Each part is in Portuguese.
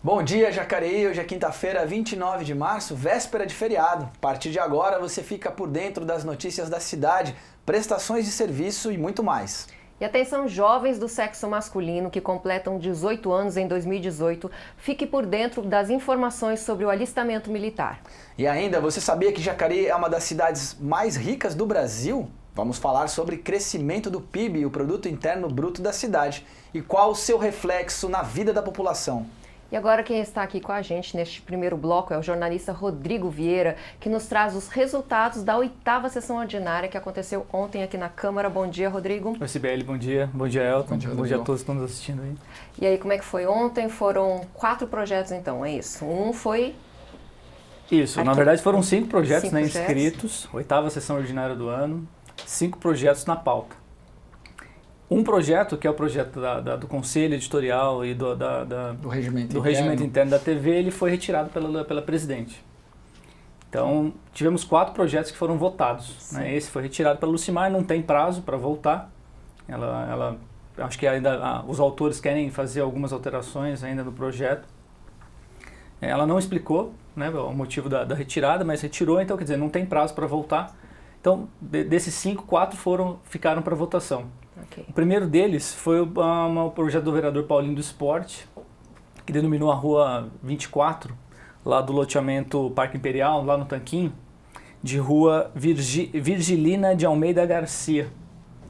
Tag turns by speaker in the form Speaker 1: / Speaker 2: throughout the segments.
Speaker 1: Bom dia, Jacareí. Hoje é quinta-feira, 29 de março, véspera de feriado. A partir de agora você fica por dentro das notícias da cidade, prestações de serviço e muito mais.
Speaker 2: E atenção, jovens do sexo masculino que completam 18 anos em 2018, fique por dentro das informações sobre o alistamento militar.
Speaker 1: E ainda, você sabia que Jacareí é uma das cidades mais ricas do Brasil? Vamos falar sobre crescimento do PIB, o Produto Interno Bruto da cidade, e qual o seu reflexo na vida da população.
Speaker 2: E agora quem está aqui com a gente neste primeiro bloco é o jornalista Rodrigo Vieira, que nos traz os resultados da 8ª sessão ordinária que aconteceu ontem aqui na Câmara. Bom dia, Rodrigo.
Speaker 3: Oi, Sibeli, bom dia. Bom dia, Elton. Bom dia a todos que estão nos assistindo aí.
Speaker 2: E aí, como é que foi ontem? Foram 4 projetos então, é isso? Um foi...
Speaker 3: Isso,
Speaker 2: aqui.
Speaker 3: Na verdade foram 5 projetos,
Speaker 2: 5
Speaker 3: inscritos, 8ª sessão ordinária do ano, 5 projetos na pauta. Um projeto, que é o projeto do Conselho Editorial e do regimento interno da TV, ele foi retirado pela presidente. Então, tivemos 4 projetos que foram votados. Né? Esse foi retirado pela Lucimar, não tem prazo para voltar. Acho que ainda os autores querem fazer algumas alterações ainda no projeto. Ela não explicou, né, o motivo da retirada, mas retirou, então quer dizer, não tem prazo para voltar. Então, desses 5, 4 ficaram para votação.
Speaker 2: Okay.
Speaker 3: O primeiro deles foi o projeto do vereador Paulinho do Esporte, que denominou a rua 24, lá do loteamento Parque Imperial, lá no Tanquinho, de rua Virgilina de Almeida Garcia.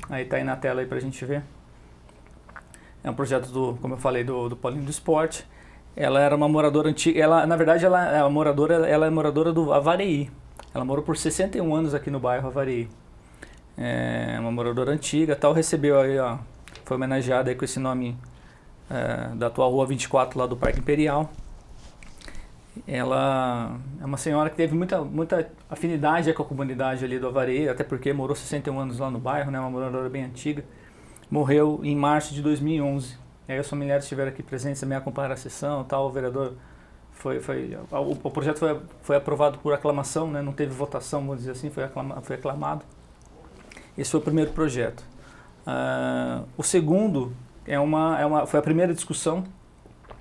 Speaker 3: Aí tá aí na tela aí pra gente ver. É um projeto como eu falei, do Paulinho do Esporte. Ela era uma moradora antiga, na verdade ela é moradora do Avareí. Ela morou por 61 anos aqui no bairro Avareí. É uma moradora antiga, recebeu aí, foi homenageada aí com esse nome da atual rua 24 lá do Parque Imperial. Ela é uma senhora que teve muita afinidade com a comunidade ali do Avareí, até porque morou 61 anos lá no bairro, né, uma moradora bem antiga. Morreu em março de 2011. E aí os familiares estiveram aqui presentes, também acompanharam a sessão, o vereador o projeto foi aprovado por aclamação, né, não teve votação, vamos dizer assim, foi aclamado. Esse foi o primeiro projeto. O segundo foi a primeira discussão,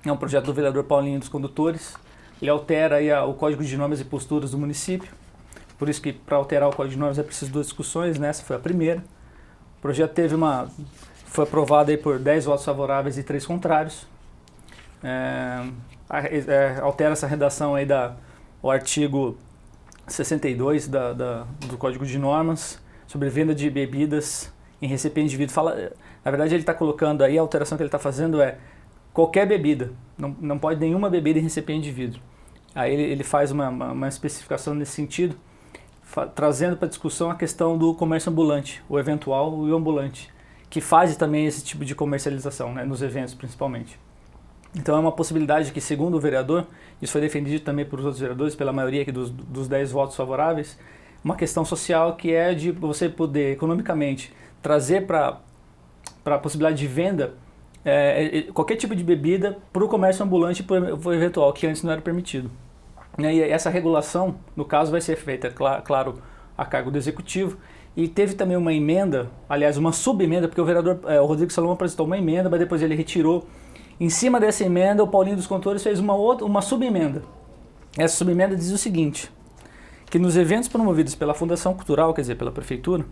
Speaker 3: é um projeto do vereador Paulinho dos Condutores. Ele altera aí o Código de Normas e Posturas do município, por isso que para alterar o Código de Normas é preciso 2 discussões, né? Essa foi a primeira. O projeto foi aprovado aí por 10 votos favoráveis e 3 contrários. Altera essa redação aí o artigo 62 do Código de Normas, sobre venda de bebidas em recipiente de vidro. Na verdade ele está colocando aí, a alteração que ele está fazendo é qualquer bebida, não pode nenhuma bebida em recipiente de vidro. Aí ele faz uma especificação nesse sentido, trazendo para discussão a questão do comércio ambulante, o eventual e o ambulante, que faz também esse tipo de comercialização, né, nos eventos principalmente. Então é uma possibilidade que, segundo o vereador, isso foi defendido também por outros vereadores, pela maioria aqui dos 10 votos favoráveis, uma questão social que é de você poder economicamente trazer para a possibilidade de venda qualquer tipo de bebida para o comércio ambulante e para o eventual, que antes não era permitido. E essa regulação, no caso, vai ser feita, claro, a cargo do executivo. E teve também uma emenda, aliás, uma subemenda, porque o vereador o Rodrigo Salomão apresentou uma emenda, mas depois ele retirou. Em cima dessa emenda, o Paulinho dos Condutores fez uma subemenda. Essa subemenda diz o seguinte: que nos eventos promovidos pela Fundação Cultural, quer dizer, pela Prefeitura,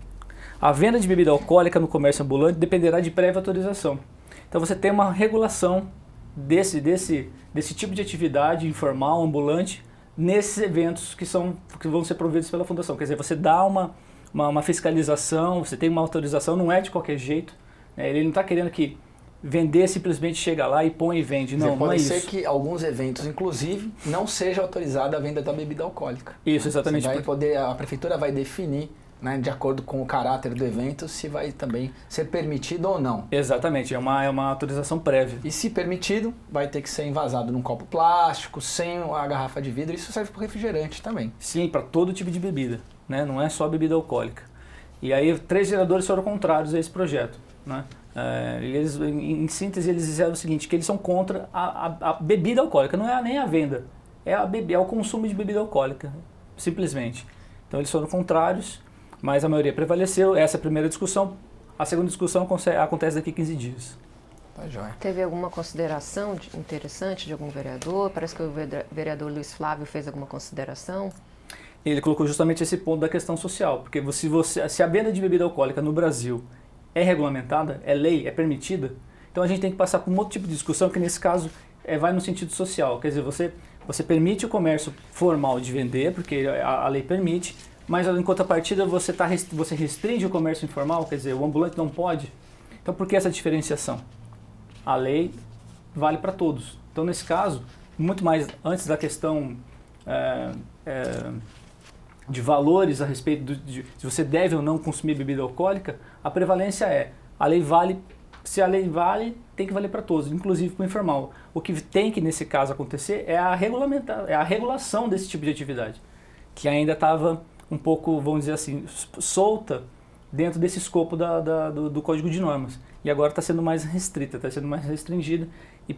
Speaker 3: a venda de bebida alcoólica no comércio ambulante dependerá de prévia autorização. Então você tem uma regulação desse tipo de atividade informal, ambulante, nesses eventos que vão ser promovidos pela Fundação. Quer dizer, você dá uma fiscalização, você tem uma autorização, não é de qualquer jeito. Né? Ele não está querendo que vender simplesmente chega lá e põe e vende. Não, não é isso.
Speaker 1: Pode ser que alguns eventos, inclusive, não seja autorizada a venda da bebida alcoólica.
Speaker 3: Isso, exatamente.
Speaker 1: A prefeitura vai definir, né, de acordo com o caráter do evento, se vai também ser permitido ou não.
Speaker 3: Exatamente, é uma autorização prévia.
Speaker 1: E se permitido, vai ter que ser envasado num copo plástico, sem a garrafa de vidro. Isso serve para refrigerante também.
Speaker 3: Sim, para todo tipo de bebida, né? Não é só bebida alcoólica. E aí 3 vereadores foram contrários a esse projeto, né? Eles, em síntese, eles disseram o seguinte, que eles são contra a bebida alcoólica, não é nem a venda, é o consumo de bebida alcoólica, simplesmente. Então eles foram contrários, mas a maioria prevaleceu. Essa é a primeira discussão. A segunda discussão acontece daqui a 15 dias.
Speaker 1: Tá joia.
Speaker 2: Teve alguma consideração interessante de algum vereador? Parece que o vereador Luiz Flávio fez alguma consideração.
Speaker 3: Ele colocou justamente esse ponto da questão social, porque se a venda de bebida alcoólica no Brasil é regulamentada, é lei, é permitida, então a gente tem que passar por um outro tipo de discussão que nesse caso vai no sentido social. Quer dizer, você permite o comércio formal de vender, porque a lei permite, mas em contrapartida você restringe o comércio informal, quer dizer, o ambulante não pode. Então por que essa diferenciação? A lei vale para todos. Então nesse caso, muito mais antes da questão de valores a respeito de se você deve ou não consumir bebida alcoólica, a prevalência a lei vale, se a lei vale, tem que valer para todos, inclusive para o informal. O que tem que, nesse caso, acontecer é a regulação desse tipo de atividade, que ainda estava um pouco, vamos dizer assim, solta dentro desse escopo do Código de Normas. E agora está sendo mais restrita, está sendo mais restringida e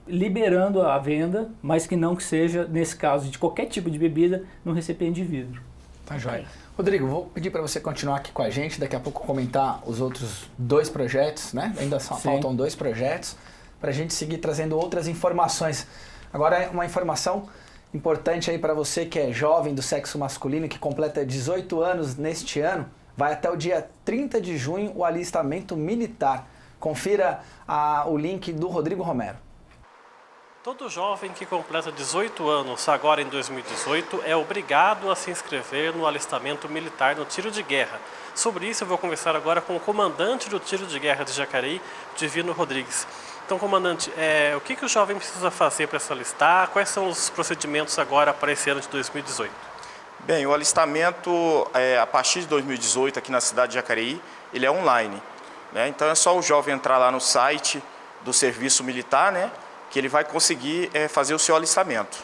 Speaker 3: liberando a venda, mas que não que seja, nesse caso, de qualquer tipo de bebida no recipiente de vidro.
Speaker 1: Tá joia. Rodrigo, vou pedir para você continuar aqui com a gente, daqui a pouco comentar os outros 2 projetos, né? Ainda faltam 2 projetos, para a gente seguir trazendo outras informações. Agora, uma informação importante aí para você que é jovem do sexo masculino, que completa 18 anos neste ano, vai até o dia 30 de junho o alistamento militar. Confira o link do Rodrigo Romero.
Speaker 4: Todo jovem que completa 18 anos agora em 2018 é obrigado a se inscrever no alistamento militar no tiro de guerra. Sobre isso eu vou conversar agora com o comandante do tiro de guerra de Jacareí, Divino Rodrigues. Então, comandante, o que o jovem precisa fazer para se alistar? Quais são os procedimentos agora para esse ano de 2018?
Speaker 5: Bem, o alistamento, a partir de 2018, aqui na cidade de Jacareí, ele é online, né? Então é só o jovem entrar lá no site do Serviço Militar, né, que ele vai conseguir fazer o seu alistamento.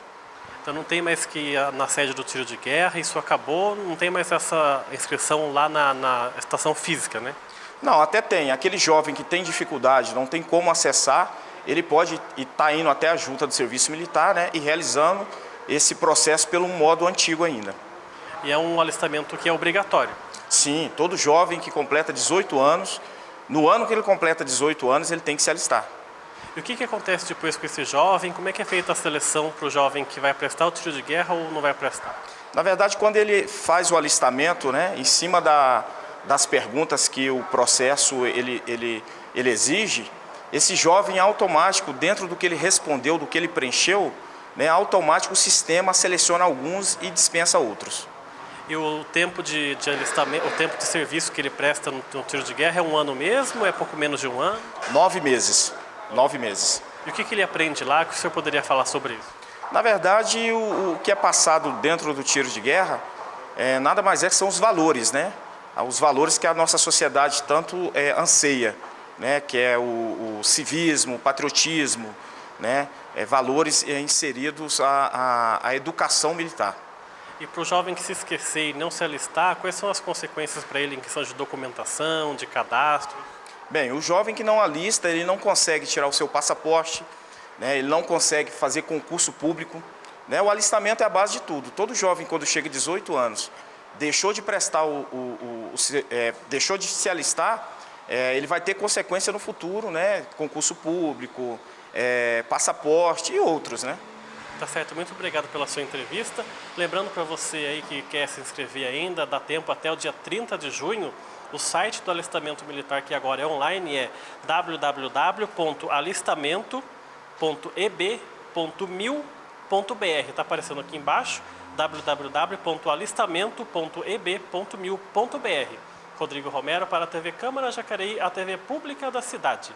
Speaker 4: Então não tem mais que ir na sede do tiro de guerra, isso acabou, não tem mais essa inscrição lá na estação física, né?
Speaker 5: Não, até tem. Aquele jovem que tem dificuldade, não tem como acessar, ele pode estar indo até a junta do Serviço Militar, né, e realizando esse processo pelo modo antigo ainda.
Speaker 4: E é um alistamento que é obrigatório?
Speaker 5: Sim, todo jovem que completa 18 anos, no ano que ele completa 18 anos, ele tem que se alistar.
Speaker 4: E o que acontece depois com esse jovem? Como é que é feita a seleção para o jovem que vai prestar o tiro de guerra ou não vai prestar?
Speaker 5: Na verdade, quando ele faz o alistamento, né, em cima das perguntas que o processo ele exige, esse jovem automático, dentro do que ele respondeu, do que ele preencheu, né, automático o sistema seleciona alguns e dispensa outros.
Speaker 4: E o tempo de alistamento, o tempo de serviço que ele presta no tiro de guerra é 1 ano mesmo? É pouco menos de 1 ano?
Speaker 5: 9 meses. 9 meses.
Speaker 4: E o que ele aprende lá? O que o senhor poderia falar sobre isso?
Speaker 5: Na verdade, o que é passado dentro do tiro de guerra nada mais é que são os valores, né? Os valores que a nossa sociedade tanto anseia, né? Que é o civismo, o patriotismo, né? Valores inseridos à educação militar.
Speaker 4: E para o jovem que se esquecer e não se alistar, quais são as consequências para ele em questão de documentação, de cadastro?
Speaker 5: Bem, o jovem que não alista, ele não consegue tirar o seu passaporte, né? Ele não consegue fazer concurso público, né? O alistamento é a base de tudo. Todo jovem, quando chega a 18 anos, deixou de prestar deixou de se alistar, ele vai ter consequência no futuro, né? Concurso público, passaporte e outros, né?
Speaker 4: Tá certo, muito obrigado pela sua entrevista. Lembrando para você aí que quer se inscrever ainda, dá tempo até o dia 30 de junho. O site do alistamento militar, que agora é online, é www.alistamento.eb.mil.br. Está aparecendo aqui embaixo, www.alistamento.eb.mil.br. Rodrigo Romero para a TV Câmara Jacareí, a TV pública da cidade.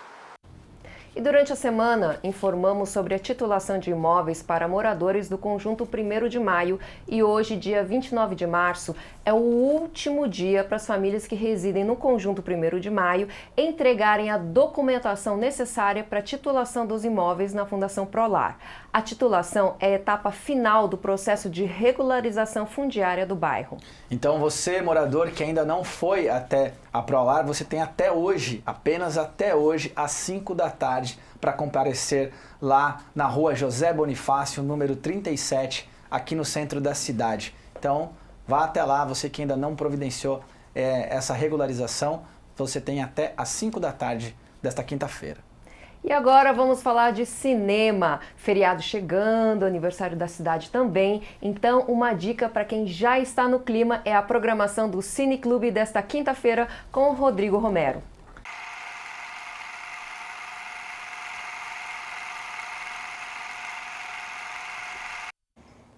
Speaker 2: E durante a semana, informamos sobre a titulação de imóveis para moradores do Conjunto 1º de Maio e hoje, dia 29 de março, é o último dia para as famílias que residem no Conjunto 1º de Maio entregarem a documentação necessária para a titulação dos imóveis na Fundação Prolar. A titulação é a etapa final do processo de regularização fundiária do bairro.
Speaker 1: Então você, morador que ainda não foi até a Prolar, você tem até hoje, apenas até hoje, às 5 da tarde, para comparecer lá na rua José Bonifácio, número 37, aqui no centro da cidade. Então, vá até lá, você que ainda não providenciou essa regularização, você tem até às 5 da tarde desta quinta-feira.
Speaker 2: E agora vamos falar de cinema. Feriado chegando, aniversário da cidade também. Então, uma dica para quem já está no clima é a programação do Cine Clube desta quinta-feira com o Rodrigo Romero.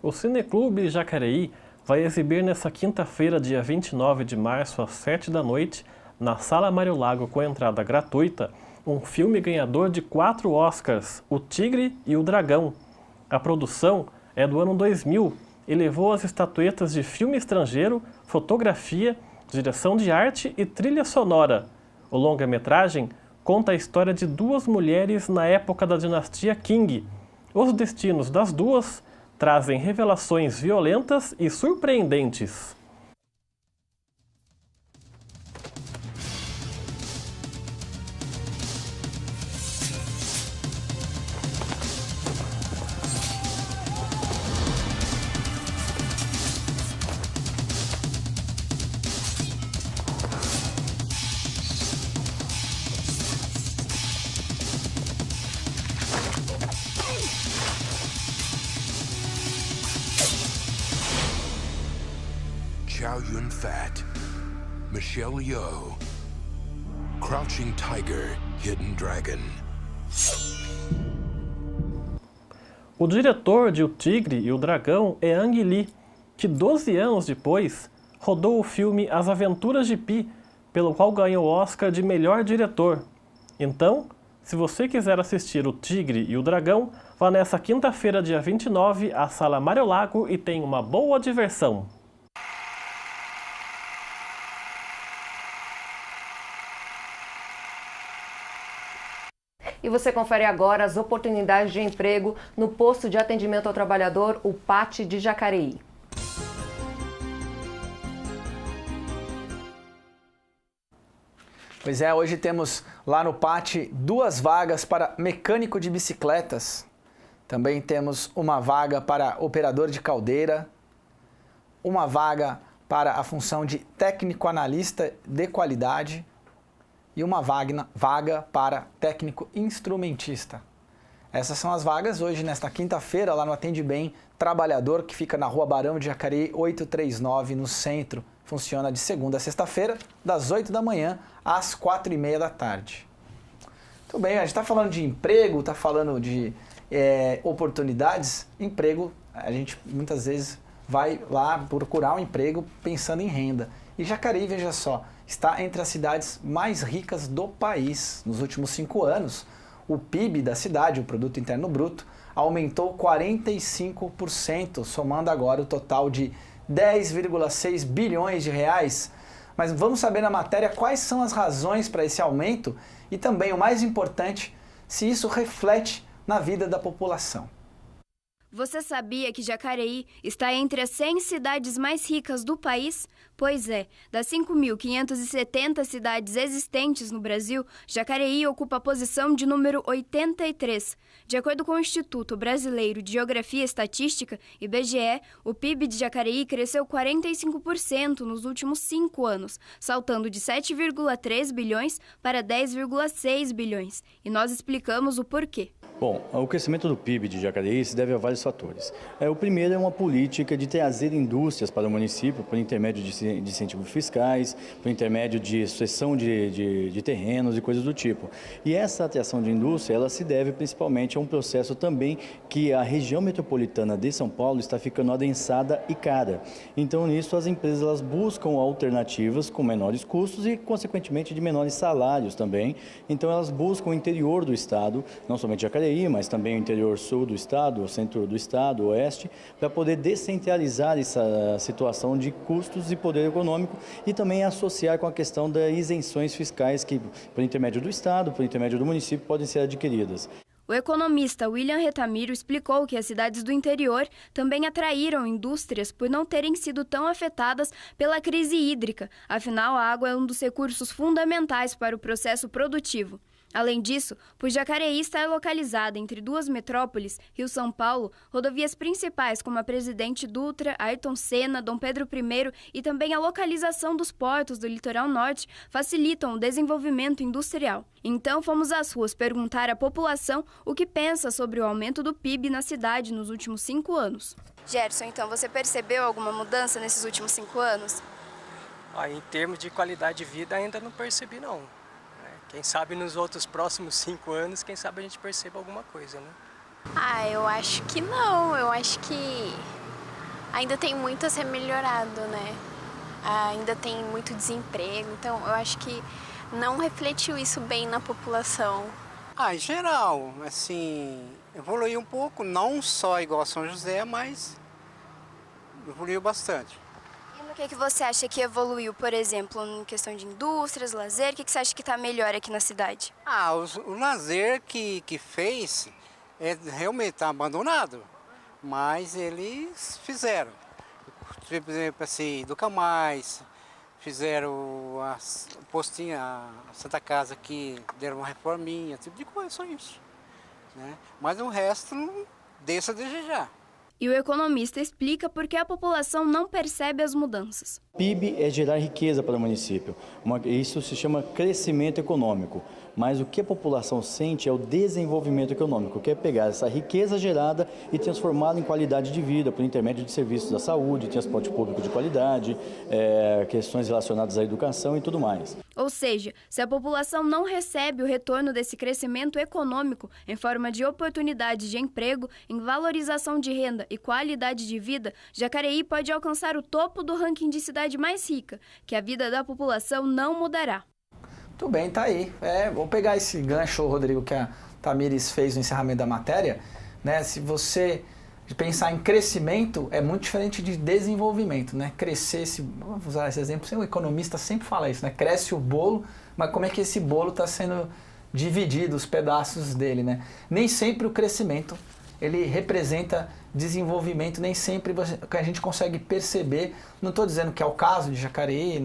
Speaker 4: O Cineclube Jacareí vai exibir nesta quinta-feira, dia 29 de março, às 7 da noite, na Sala Mário Lago, com entrada gratuita, um filme ganhador de 4 Oscars, O Tigre e o Dragão. A produção é do ano 2000 e levou as estatuetas de filme estrangeiro, fotografia, direção de arte e trilha sonora. O longa-metragem conta a história de 2 mulheres na época da dinastia Qing. Os destinos das duas trazem revelações violentas e surpreendentes.
Speaker 6: Chow Yun-fat, Michelle Yeoh, Crouching Tiger, Hidden Dragon.
Speaker 4: O diretor de O Tigre e o Dragão é Ang Lee, que 12 anos depois rodou o filme As Aventuras de Pi, pelo qual ganhou o Oscar de melhor diretor. Então, se você quiser assistir O Tigre e o Dragão, vá nessa quinta-feira, dia 29, à Sala Mário Lago e tenha uma boa diversão.
Speaker 2: E você confere agora as oportunidades de emprego no posto de atendimento ao trabalhador, o PAT de Jacareí.
Speaker 1: Pois é, hoje temos lá no PAT 2 vagas para mecânico de bicicletas. Também temos uma vaga para operador de caldeira, uma vaga para a função de técnico analista de qualidade e uma vaga para técnico instrumentista. Essas são as vagas hoje, nesta quinta-feira, lá no Atende Bem Trabalhador, que fica na Rua Barão de Jacareí, 839, no centro. Funciona de segunda a sexta-feira, das 8 da manhã às 4h30 da tarde. Muito bem, a gente está falando de emprego, está falando de oportunidades. Emprego, a gente muitas vezes vai lá procurar um emprego pensando em renda. E Jacareí, veja só, está entre as cidades mais ricas do país. Nos últimos 5 anos, o PIB da cidade, o Produto Interno Bruto, aumentou 45%, somando agora o total de 10,6 bilhões de reais. Mas vamos saber na matéria quais são as razões para esse aumento e também, o mais importante, se isso reflete na vida da população.
Speaker 7: Você sabia que Jacareí está entre as 100 cidades mais ricas do país? Pois é, das 5.570 cidades existentes no Brasil, Jacareí ocupa a posição de número 83. De acordo com o Instituto Brasileiro de Geografia e Estatística, IBGE, o PIB de Jacareí cresceu 45% nos últimos 5 anos, saltando de 7,3 bilhões para 10,6 bilhões. E nós explicamos o porquê.
Speaker 8: Bom, o crescimento do PIB de Jacareí se deve a vários fatores. O primeiro é uma política de trazer indústrias para o município por intermédio de incentivos fiscais, por intermédio de cessão de terrenos e coisas do tipo. E essa atração de indústria, ela se deve principalmente a um processo também que a região metropolitana de São Paulo está ficando adensada e cara. Então, nisso, as empresas elas buscam alternativas com menores custos e, consequentemente, de menores salários também. Então, elas buscam o interior do estado, não somente Jacareí, mas também o interior sul do estado, o centro do estado, o oeste, para poder descentralizar essa situação de custos e poder econômico e também associar com a questão das isenções fiscais que, por intermédio do estado, por intermédio do município, podem ser adquiridas.
Speaker 7: O economista William Retamiro explicou que as cidades do interior também atraíram indústrias por não terem sido tão afetadas pela crise hídrica, afinal a água é um dos recursos fundamentais para o processo produtivo. Além disso, por Jacareí estar localizada entre duas metrópoles, Rio-São Paulo, rodovias principais como a Presidente Dutra, Ayrton Senna, Dom Pedro I e também a localização dos portos do litoral norte facilitam o desenvolvimento industrial. Então fomos às ruas perguntar à população o que pensa sobre o aumento do PIB na cidade nos últimos 5 anos. Gerson, então você percebeu alguma mudança nesses últimos 5 anos?
Speaker 9: Em termos de qualidade de vida ainda não percebi não. Quem sabe nos outros próximos 5 anos, quem sabe a gente perceba alguma coisa, né?
Speaker 10: Eu acho que não. Eu acho que ainda tem muito a ser melhorado, né? Ainda tem muito desemprego. Então, eu acho que não refletiu isso bem na população.
Speaker 9: Em geral, assim, evoluiu um pouco. Não só igual a São José, mas evoluiu bastante.
Speaker 7: O que você acha que evoluiu, por exemplo, em questão de indústrias, lazer? O que você acha que está melhor aqui na cidade?
Speaker 9: O lazer que fez realmente está abandonado, mas eles fizeram. Por exemplo, assim, do Camais, fizeram a postinha, a Santa Casa aqui, deram uma reforminha, tipo de coisa, só isso. Né? Mas o resto deixa a desejar.
Speaker 7: E o economista explica por que a população não percebe as mudanças.
Speaker 8: PIB é gerar riqueza para o município. Isso se chama crescimento econômico. Mas o que a população sente é o desenvolvimento econômico, que é pegar essa riqueza gerada e transformá-la em qualidade de vida, por intermédio de serviços da saúde, transporte público de qualidade, questões relacionadas à educação e tudo mais.
Speaker 7: Ou seja, se a população não recebe o retorno desse crescimento econômico em forma de oportunidades de emprego, em valorização de renda e qualidade de vida, Jacareí pode alcançar o topo do ranking de cidade mais rica, que a vida da população não mudará.
Speaker 1: Muito bem, tá aí. Vou pegar esse gancho, Rodrigo, que a Tamires fez no encerramento da matéria. Né? Se você pensar em crescimento, é muito diferente de desenvolvimento. Né? Crescer, vamos usar esse exemplo, o economista sempre fala isso, né? Cresce o bolo, mas como é que esse bolo está sendo dividido, os pedaços dele? Né? Nem sempre o crescimento ele representa desenvolvimento, nem sempre a gente consegue perceber. Não estou dizendo que é o caso de Jacareí,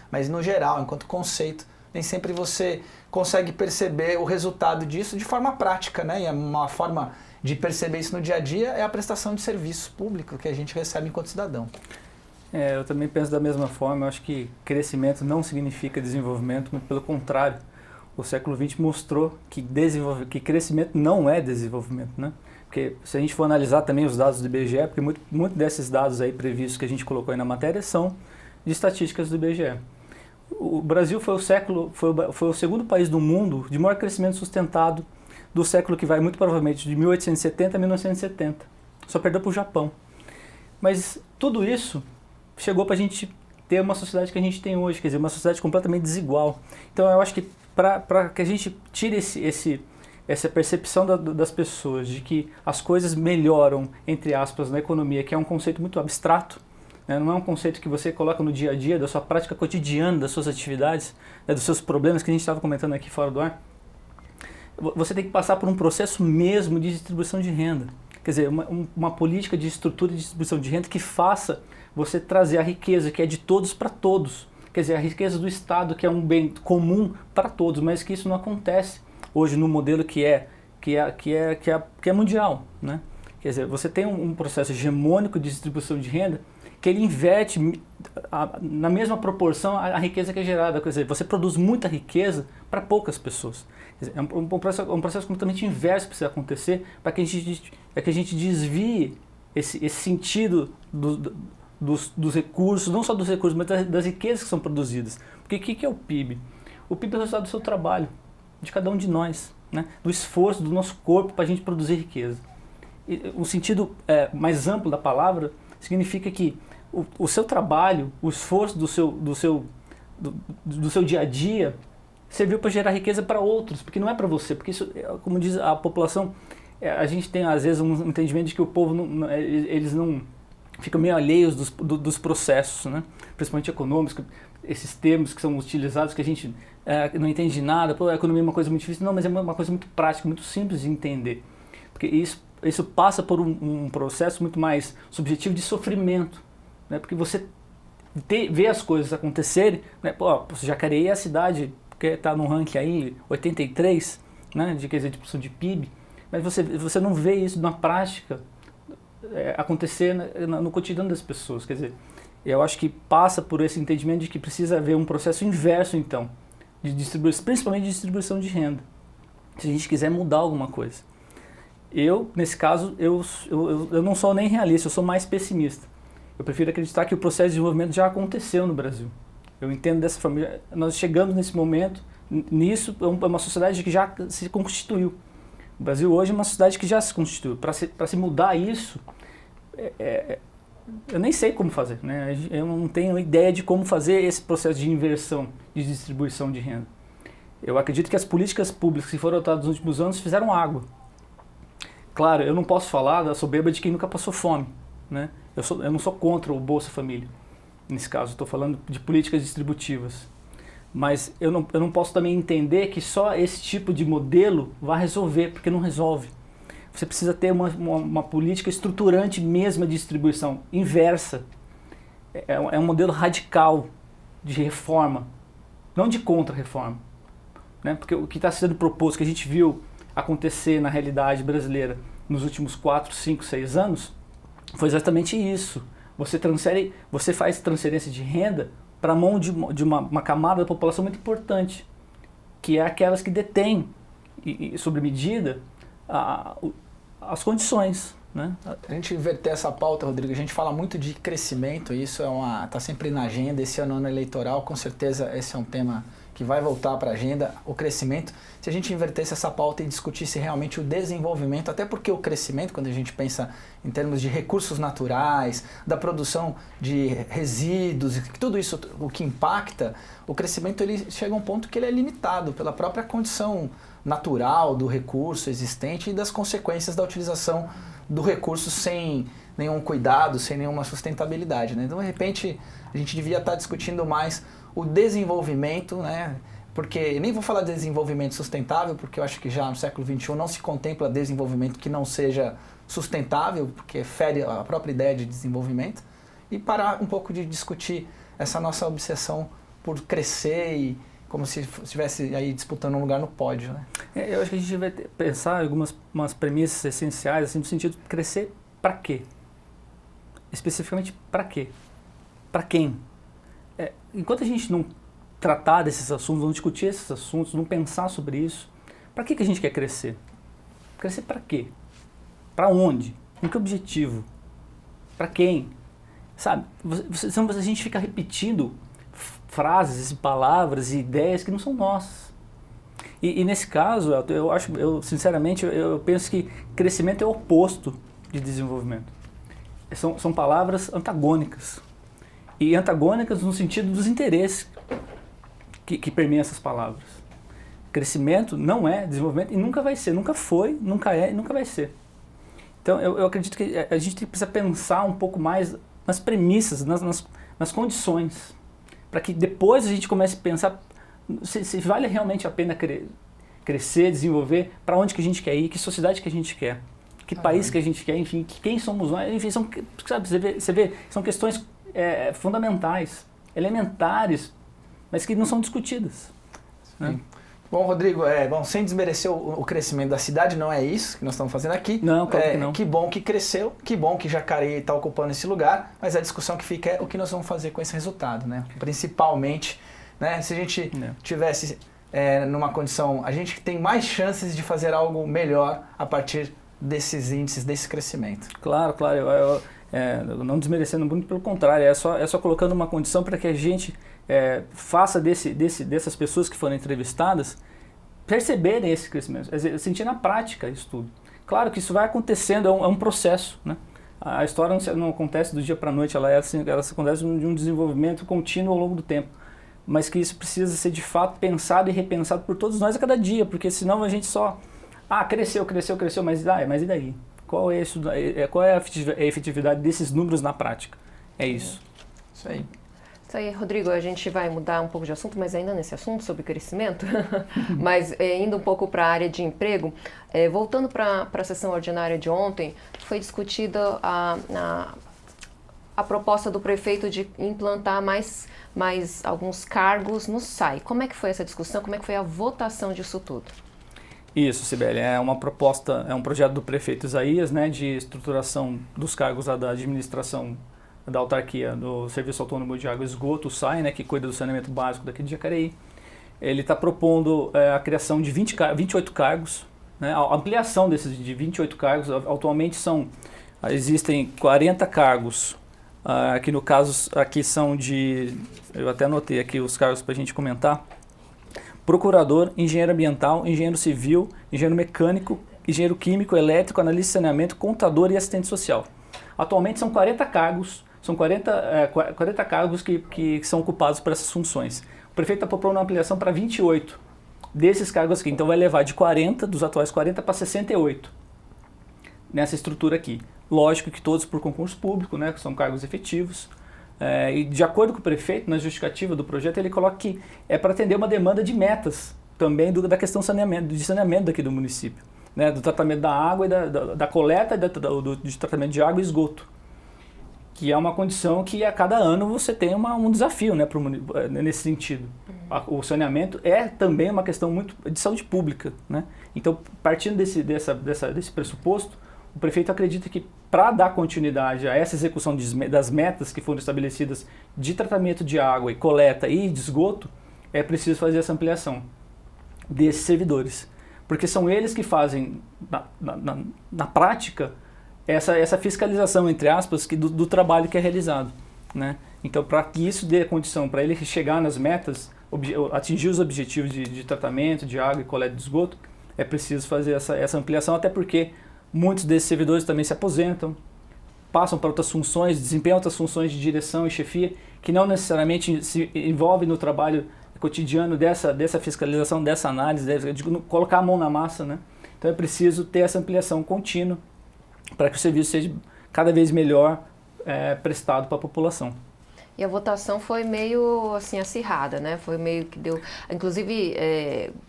Speaker 1: mas no geral, enquanto conceito, nem sempre você consegue perceber o resultado disso de forma prática, né? E uma forma de perceber isso no dia a dia é a prestação de serviço público que a gente recebe enquanto cidadão.
Speaker 3: Eu também penso da mesma forma. Eu acho que crescimento não significa desenvolvimento, muito pelo contrário. O século XX mostrou que crescimento não é desenvolvimento, né? Porque se a gente for analisar também os dados do IBGE, porque muito desses dados aí previstos que a gente colocou aí na matéria são de estatísticas do IBGE. O Brasil foi o segundo país do mundo de maior crescimento sustentado do século que vai muito provavelmente de 1870 a 1970. Só perdeu para o Japão. Mas tudo isso chegou para a gente ter uma sociedade que a gente tem hoje, quer dizer, uma sociedade completamente desigual. Então eu acho que para que a gente tire essa percepção das pessoas de que as coisas melhoram, entre aspas, na economia, que é um conceito muito abstrato, né? Não é um conceito que você coloca no dia a dia, da sua prática cotidiana, das suas atividades, né? Dos seus problemas que a gente estava comentando aqui fora do ar. Você tem que passar por um processo mesmo de distribuição de renda. Quer dizer, uma política de estrutura de distribuição de renda que faça você trazer a riqueza que é de todos para todos. Quer dizer, a riqueza do Estado, que é um bem comum para todos, mas que isso não acontece hoje no modelo que é mundial, né? Quer dizer, você tem um processo hegemônico de distribuição de renda que ele inverte na mesma proporção a riqueza que é gerada. Quer dizer, você produz muita riqueza para poucas pessoas. Quer dizer, é um processo completamente inverso que precisa acontecer para que a gente desvie esse sentido dos recursos, não só dos recursos, mas das riquezas que são produzidas. Porque o que é o PIB? O PIB é o resultado do seu trabalho, de cada um de nós, né? Do esforço do nosso corpo para a gente produzir riqueza. E o sentido mais amplo da palavra significa que o seu trabalho, o esforço do seu dia a dia serviu para gerar riqueza para outros, porque não é para você, porque isso, como diz a população, a gente tem às vezes um entendimento de que o povo eles não ficam meio alheios dos processos, né? Principalmente econômicos, esses termos que são utilizados que a gente não entende nada. A economia é uma coisa muito difícil. Não, mas é uma coisa muito prática, muito simples de entender, porque isso passa por um processo muito mais subjetivo de sofrimento, né? Porque você vê as coisas acontecerem, né? Jacareí é a cidade porque está no ranking aí 83, né, de distribuição de PIB, mas você não vê isso na prática acontecer no cotidiano das pessoas. Quer dizer, eu acho que passa por esse entendimento de que precisa haver um processo inverso, então, de distribuição, principalmente de distribuição de renda, se a gente quiser mudar alguma coisa. Nesse caso, eu não sou nem realista, eu sou mais pessimista. Eu prefiro acreditar que o processo de desenvolvimento já aconteceu no Brasil. Eu entendo dessa forma. Nós chegamos nesse momento, nisso, é uma sociedade que já se constituiu. O Brasil hoje é uma sociedade que já se constituiu. Para se mudar isso, eu nem sei como fazer, né? Eu não tenho ideia de como fazer esse processo de inversão, de distribuição de renda. Eu acredito que as políticas públicas que foram adotadas nos últimos anos fizeram água. Claro, eu não posso falar da soberba de quem nunca passou fome, né? Eu não sou contra o Bolsa Família, nesse caso, estou falando de políticas distributivas. Mas eu não posso também entender que só esse tipo de modelo vai resolver, porque não resolve. Você precisa ter uma política estruturante mesmo de distribuição, inversa. É um modelo radical de reforma, não de contra-reforma, né? Porque o que está sendo proposto, que a gente viu acontecer na realidade brasileira nos últimos 4, 5, 6 anos, foi exatamente isso. Você faz transferência de renda para a mão de uma camada da população muito importante, que é aquelas que detêm, sob medida, as condições, né?
Speaker 1: A gente inverter essa pauta, Rodrigo, a gente fala muito de crescimento, isso está sempre na agenda, esse ano eleitoral, com certeza esse é um tema que vai voltar para a agenda, o crescimento. Se a gente invertesse essa pauta e discutisse realmente o desenvolvimento, até porque o crescimento, quando a gente pensa em termos de recursos naturais, da produção de resíduos, tudo isso, o que impacta, o crescimento ele chega a um ponto que ele é limitado pela própria condição natural do recurso existente e das consequências da utilização do recurso sem nenhum cuidado, sem nenhuma sustentabilidade, né? Então, de repente, a gente devia estar discutindo mais o desenvolvimento, né? Porque nem vou falar de desenvolvimento sustentável, porque eu acho que já no século XXI não se contempla desenvolvimento que não seja sustentável, porque fere a própria ideia de desenvolvimento, e parar um pouco de discutir essa nossa obsessão por crescer e como se estivesse aí disputando um lugar no pódio, né?
Speaker 3: Eu acho que a gente vai pensar em umas premissas essenciais, assim, no sentido de crescer para quê? Especificamente para quê? Para quem? Enquanto a gente não tratar desses assuntos, não discutir esses assuntos, não pensar sobre isso, para que a gente quer crescer? Crescer para quê? Para onde? Com que objetivo? Para quem? Sabe? A gente fica repetindo frases e palavras e ideias que não são nossas. E nesse caso, sinceramente, eu penso que crescimento é o oposto de desenvolvimento. São palavras antagônicas. E antagônicas no sentido dos interesses que permeiam essas palavras. Crescimento não é desenvolvimento e nunca vai ser, nunca foi, nunca é e nunca vai ser. Então eu acredito que a gente precisa pensar um pouco mais nas premissas, nas condições, para que depois a gente comece a pensar se vale realmente a pena crescer, desenvolver, para onde que a gente quer ir, que sociedade que a gente quer, que país que a gente quer, enfim, quem somos nós, enfim, você vê, são questões fundamentais, elementares, mas que não são discutidas, né?
Speaker 1: Bom, Rodrigo, sem desmerecer o crescimento da cidade, não é isso que nós estamos fazendo aqui.
Speaker 3: Não, claro que não.
Speaker 1: Que bom que cresceu, que bom que Jacareí está ocupando esse lugar, mas a discussão que fica é o que nós vamos fazer com esse resultado, né? Principalmente, né, se a gente tivesse numa condição, a gente tem mais chances de fazer algo melhor a partir desses índices, desse crescimento.
Speaker 3: Claro, não desmerecendo muito, pelo contrário, é só colocando uma condição para que a gente faça dessas pessoas que foram entrevistadas perceberem esse crescimento, sentir na prática isso tudo. Claro que isso vai acontecendo, é um processo, né? A história não acontece do dia para a noite, ela acontece de um desenvolvimento contínuo ao longo do tempo, mas que isso precisa ser de fato pensado e repensado por todos nós a cada dia, porque senão a gente só cresceu, mas e daí? Qual é a efetividade desses números na prática? É isso.
Speaker 1: Isso aí.
Speaker 2: Isso aí, Rodrigo, a gente vai mudar um pouco de assunto, mas ainda nesse assunto sobre crescimento, mas indo um pouco para a área de emprego, voltando para a sessão ordinária de ontem, foi discutida a proposta do prefeito de implantar mais alguns cargos no SAI. Como é que foi essa discussão? Como é que foi a votação disso tudo?
Speaker 3: Isso, Sibeli, é uma proposta, é um projeto do prefeito Isaías, né, de estruturação dos cargos da administração da autarquia do Serviço Autônomo de Água e Esgoto, o SAI, né, que cuida do saneamento básico daqui de Jacareí. Ele está propondo a criação de 28 cargos, né, a ampliação desses de 28 cargos. Atualmente existem 40 cargos, que no caso aqui são eu até anotei aqui os cargos para a gente comentar: procurador, engenheiro ambiental, engenheiro civil, engenheiro mecânico, engenheiro químico, elétrico, analista de saneamento, contador e assistente social. Atualmente são 40 cargos, são 40 cargos que são ocupados por essas funções. O prefeito está propondo uma ampliação para 28 desses cargos aqui, então vai levar de 40, dos atuais 40 para 68 nessa estrutura aqui. Lógico que todos por concurso público, né, que são cargos efetivos. E de acordo com o prefeito, na justificativa do projeto, ele coloca que é para atender uma demanda de metas também da questão de saneamento daqui do município, né, do tratamento da água e da coleta de tratamento de água e esgoto, que é uma condição que a cada ano você tem um desafio, né, nesse sentido. O saneamento é também uma questão muito de saúde pública, né? Então, partindo desse pressuposto, o prefeito acredita que para dar continuidade a essa execução das metas que foram estabelecidas de tratamento de água e coleta e de esgoto, é preciso fazer essa ampliação desses servidores. Porque são eles que fazem, na prática, essa fiscalização, entre aspas, do trabalho que é realizado, né? Então, para que isso dê condição para ele chegar nas metas, atingir os objetivos de tratamento de água e coleta de esgoto, é preciso fazer essa ampliação, até porque muitos desses servidores também se aposentam, passam para outras funções, desempenham outras funções de direção e chefia, que não necessariamente se envolvem no trabalho cotidiano dessa fiscalização, dessa análise, de colocar a mão na massa, né? Então é preciso ter essa ampliação contínua para que o serviço seja cada vez melhor prestado para a população.
Speaker 2: E a votação foi meio assim acirrada, né? Foi meio que deu, inclusive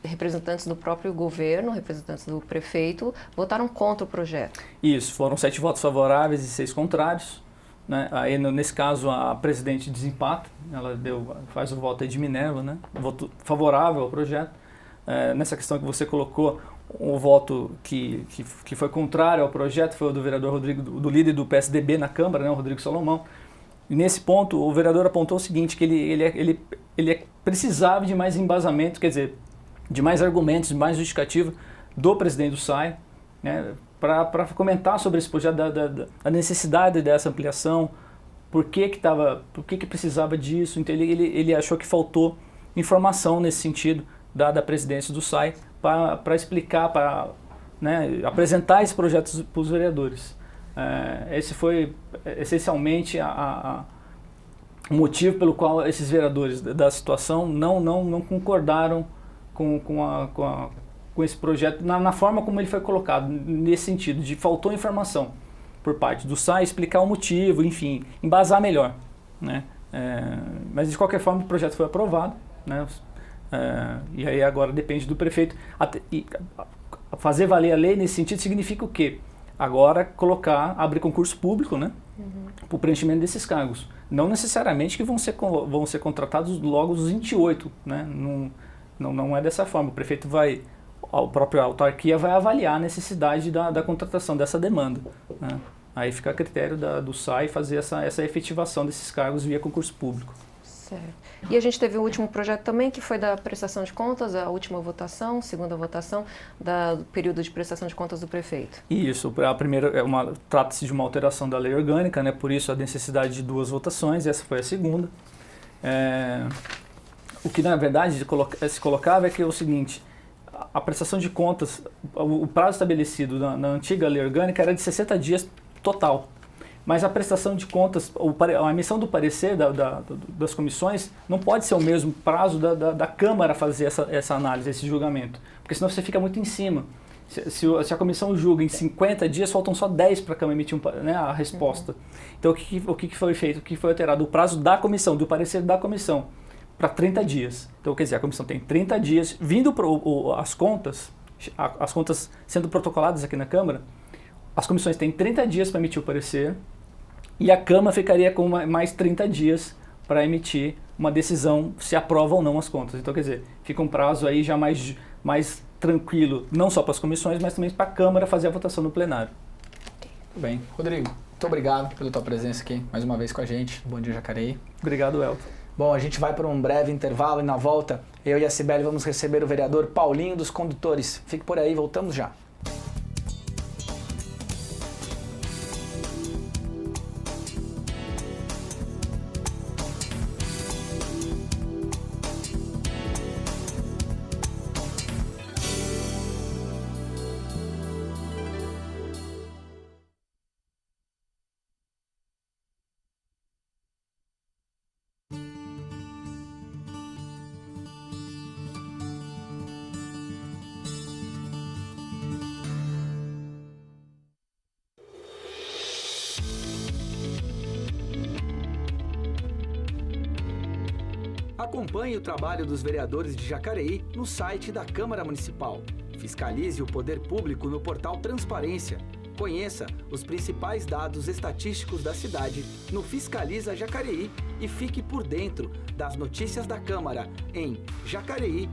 Speaker 2: representantes do próprio governo, representantes do prefeito votaram contra o projeto.
Speaker 3: Isso, foram 7 votos favoráveis e 6 contrários, né? Aí nesse caso a presidente desempata, ela faz o voto aí de Minerva, né? Voto favorável ao projeto. Nessa questão que você colocou, o voto que foi contrário ao projeto foi o do vereador Rodrigo, do líder do PSDB na Câmara, né? O Rodrigo Salomão. E nesse ponto, o vereador apontou o seguinte, que ele precisava de mais embasamento, quer dizer, de mais argumentos, de mais justificativa do presidente do SAI, né, para comentar sobre esse projeto, da necessidade dessa ampliação, por que precisava disso. Então ele achou que faltou informação nesse sentido da presidência do SAI para explicar, para, né, apresentar esse projeto para os vereadores. Esse foi essencialmente o motivo pelo qual esses vereadores da situação não concordaram com esse projeto, na forma como ele foi colocado, nesse sentido, de faltou informação por parte do SAI, explicar o motivo, enfim, embasar melhor, né? Mas de qualquer forma o projeto foi aprovado, né? E aí agora depende do prefeito. Fazer valer a lei nesse sentido significa o quê? Agora abrir concurso público, né, para o preenchimento desses cargos. Não necessariamente que vão ser contratados logo os 28, né? Não é dessa forma. O prefeito a própria autarquia vai avaliar a necessidade da contratação dessa demanda, né? Aí fica a critério do SAI fazer essa efetivação desses cargos via concurso público.
Speaker 2: Certo. E a gente teve o último projeto também, que foi da prestação de contas, a última votação, segunda votação, do período de prestação de contas do prefeito.
Speaker 3: Isso, a primeira trata-se de uma alteração da lei orgânica, né? Por isso a necessidade de 2 votações, essa foi a segunda. O que na verdade se colocava é que é o seguinte: a prestação de contas, o prazo estabelecido na antiga lei orgânica era de 60 dias total. Mas a prestação de contas, a emissão do parecer das comissões não pode ser o mesmo prazo da Câmara fazer essa análise, esse julgamento. Porque senão você fica muito em cima. Se a comissão julga em 50 dias, faltam só 10 para a Câmara emitir a resposta. Então o que foi feito? O que foi alterado? O prazo da comissão, do parecer da comissão, para 30 dias. Então quer dizer, a comissão tem 30 dias, vindo as contas sendo protocoladas aqui na Câmara, as comissões têm 30 dias para emitir o parecer, E a Câmara ficaria com mais 30 dias para emitir uma decisão se aprova ou não as contas. Então, quer dizer, fica um prazo aí já mais tranquilo, não só para as comissões, mas também para a Câmara fazer a votação no plenário.
Speaker 1: Tudo bem. Rodrigo, muito obrigado pela tua presença aqui, mais uma vez com a gente. Bom dia, Jacareí.
Speaker 3: Obrigado, Elton.
Speaker 1: Bom, a gente vai para um breve intervalo e na volta, eu e a Cibele vamos receber o vereador Paulinho dos Condutores. Fique por aí, voltamos já. Acompanhe o trabalho dos vereadores de Jacareí no site da Câmara Municipal. Fiscalize o poder público no portal Transparência. Conheça os principais dados estatísticos da cidade no Fiscaliza Jacareí e fique por dentro das notícias da Câmara em jacareí.sp.leg.br.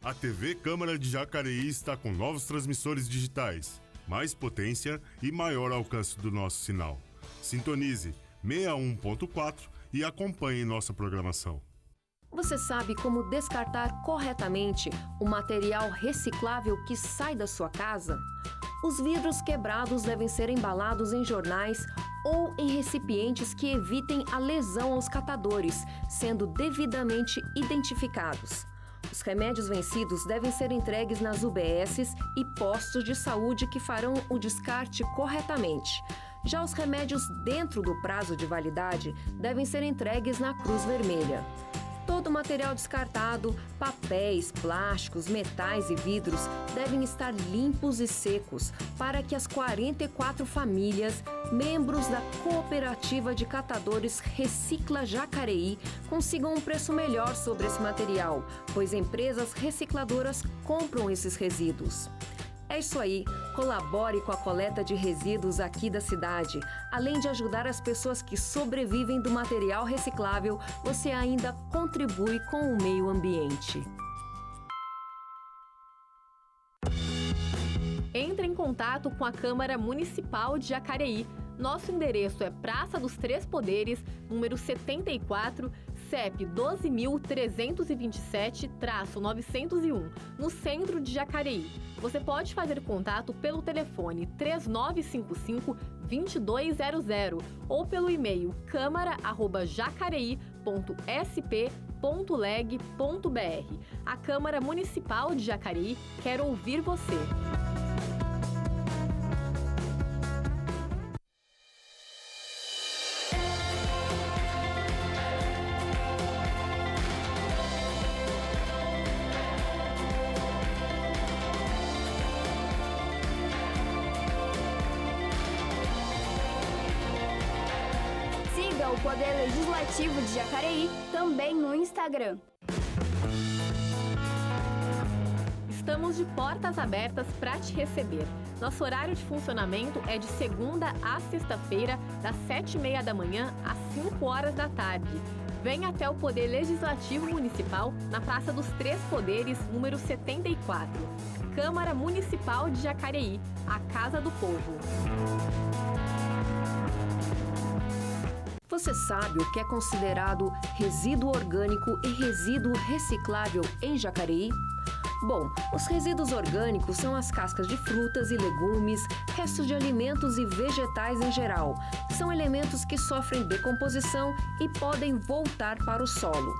Speaker 11: A TV Câmara de Jacareí está com novos transmissores digitais, mais potência e maior alcance do nosso sinal. Sintonize 61.4 e acompanhe nossa programação.
Speaker 2: Você sabe como descartar corretamente o material reciclável que sai da sua casa? Os vidros quebrados devem ser embalados em jornais ou em recipientes que evitem a lesão aos catadores, sendo devidamente identificados. Os remédios vencidos devem ser entregues nas UBSs e postos de saúde que farão o descarte corretamente. Já os remédios dentro do prazo de validade devem ser entregues na Cruz Vermelha. Todo o material descartado, papéis, plásticos, metais e vidros devem estar limpos e secos para que as 44 famílias, membros da Cooperativa de Catadores Recicla Jacareí, consigam um preço melhor sobre esse material, pois empresas recicladoras compram esses resíduos. É isso aí, colabore com a coleta de resíduos aqui da cidade. Além de ajudar as pessoas que sobrevivem do material reciclável, você ainda contribui com o meio ambiente.
Speaker 12: Entre em contato com a Câmara Municipal de Jacareí. Nosso endereço é Praça dos Três Poderes, número 74, CEP 12.327-901, no centro de Jacareí. Você pode fazer contato pelo telefone 3955-2200 ou pelo e-mail câmara@jacareí.sp.leg.br. A Câmara Municipal de Jacareí quer ouvir você.
Speaker 7: Siga o Poder Legislativo de Jacareí também no Instagram.
Speaker 12: Estamos de portas abertas para te receber. Nosso horário de funcionamento é de segunda a sexta-feira, das 7h30 da manhã às 5 horas da tarde. Venha até o Poder Legislativo Municipal, na Praça dos Três Poderes, número 74. Câmara Municipal de Jacareí, a Casa do Povo.
Speaker 2: Você sabe o que é considerado resíduo orgânico e resíduo reciclável em Jacareí? Bom, os resíduos orgânicos são as cascas de frutas e legumes, restos de alimentos e vegetais em geral. São elementos que sofrem decomposição e podem voltar para o solo.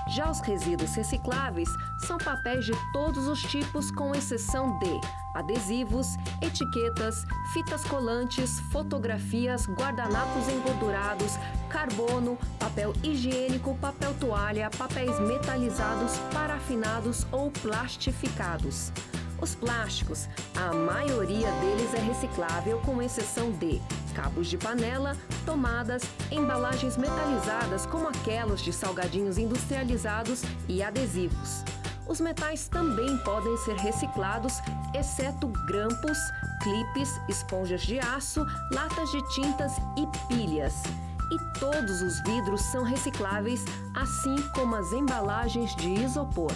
Speaker 2: Já os resíduos recicláveis são papéis de todos os tipos, com exceção de adesivos, etiquetas, fitas colantes, fotografias, guardanapos engordurados, carbono, papel higiênico, papel toalha, papéis metalizados, parafinados ou plastificados. Os plásticos, a maioria deles é reciclável, com exceção de cabos de panela, tomadas, embalagens metalizadas como aquelas de salgadinhos industrializados e adesivos. os metais também podem ser reciclados, exceto grampos, clipes, esponjas de aço, latas de tintas e pilhas. E todos os vidros são recicláveis, assim como as embalagens de isopor.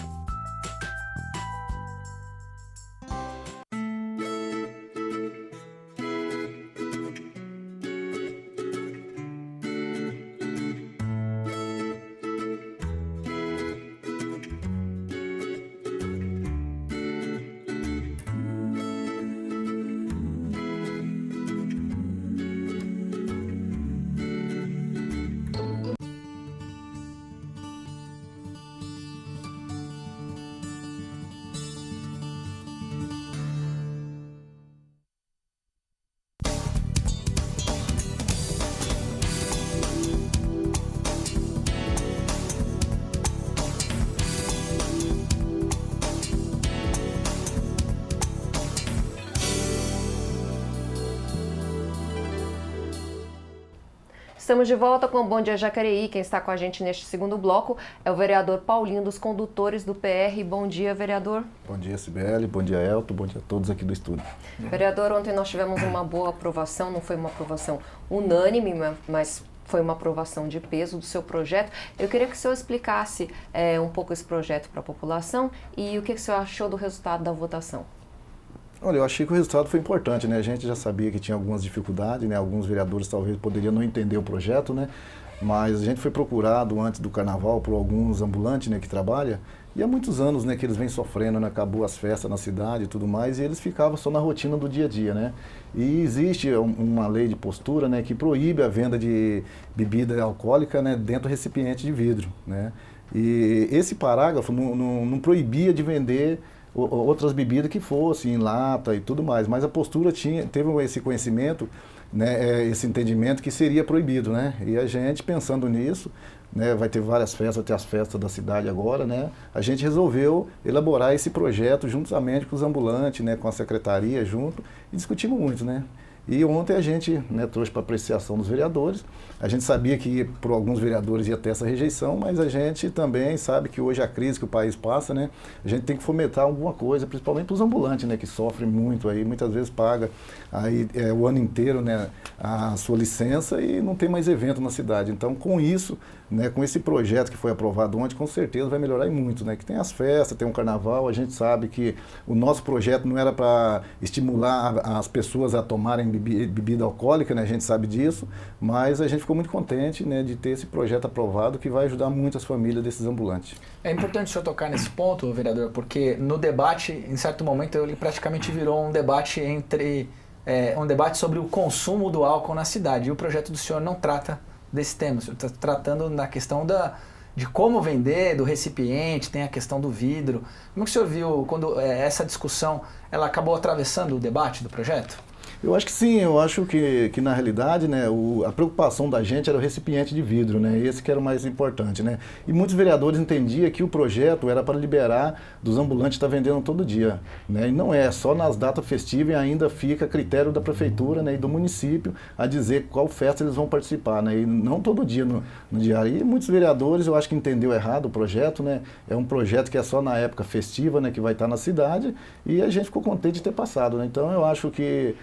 Speaker 2: Estamos de volta com o Bom Dia Jacareí. Quem está com a gente neste segundo bloco é o vereador Paulinho, dos condutores do PR. Bom dia, vereador.
Speaker 13: Bom dia, Cibele. Bom dia, Elton. Bom dia a todos aqui do estúdio.
Speaker 2: Vereador, ontem nós tivemos uma boa aprovação, não foi uma aprovação unânime, mas foi uma aprovação de peso do seu projeto. Eu queria que o senhor explicasse um pouco esse projeto para a população e o que o senhor achou do resultado da votação.
Speaker 13: Olha, eu achei que o resultado foi importante, né? A gente já sabia que tinha algumas dificuldades, né? Alguns vereadores talvez poderiam não entender o projeto, né? Mas a gente foi procurado antes do carnaval por alguns ambulantes, né, que trabalham, e há muitos anos, né, que eles vêm sofrendo, né? Acabou as festas na cidade e tudo mais, e eles ficavam só na rotina do dia a dia, né? E existe uma lei de postura, né, que proíbe a venda de bebida alcoólica, né, dentro do recipiente de vidro, né? E esse parágrafo não proibia de vender outras bebidas que fossem em lata e tudo mais, mas a postura teve esse conhecimento, né, esse entendimento que seria proibido, né? E a gente, pensando nisso, né, vai ter várias festas, vai ter as festas da cidade agora, né? A gente resolveu elaborar esse projeto juntamente com os ambulantes, né, com a secretaria junto, e discutimos muito, né? E ontem a gente, né, trouxe para apreciação dos vereadores. A gente sabia que por alguns vereadores ia ter essa rejeição, mas a gente também sabe que hoje a crise que o país passa, né, a gente tem que fomentar alguma coisa, principalmente para os ambulantes, né, que sofrem muito aí, muitas vezes paga aí o ano inteiro, né, a sua licença e não tem mais evento na cidade. Então, com isso, né, com esse projeto que foi aprovado ontem, com certeza vai melhorar muito, né, que tem as festas, tem um carnaval, a gente sabe que o nosso projeto não era para estimular as pessoas a tomarem bebida alcoólica, né, a gente sabe disso, mas a gente ficou muito contente, né, de ter esse projeto aprovado que vai ajudar muito as famílias desses ambulantes.
Speaker 1: É importante o senhor tocar nesse ponto, vereador, porque no debate, em certo momento, ele praticamente virou um debate um debate sobre o consumo do álcool na cidade, e o projeto do senhor não trata desse tema, o senhor está tratando na questão de como vender, do recipiente, tem a questão do vidro. Como que o senhor viu quando essa discussão ela acabou atravessando o debate do projeto?
Speaker 13: Eu acho que sim, eu acho que na realidade, né, a preocupação da gente era o recipiente de vidro, né, esse que era o mais importante, né, e muitos vereadores entendiam que o projeto era para liberar dos ambulantes estar vendendo todo dia, né, e não é, só nas datas festivas ainda fica a critério da prefeitura, né, e do município a dizer qual festa eles vão participar, né, e não todo dia no diário, e muitos vereadores eu acho que entendeu errado o projeto, né, é um projeto que é só na época festiva, né, que vai estar na cidade, e a gente ficou contente de ter passado, né, então eu acho que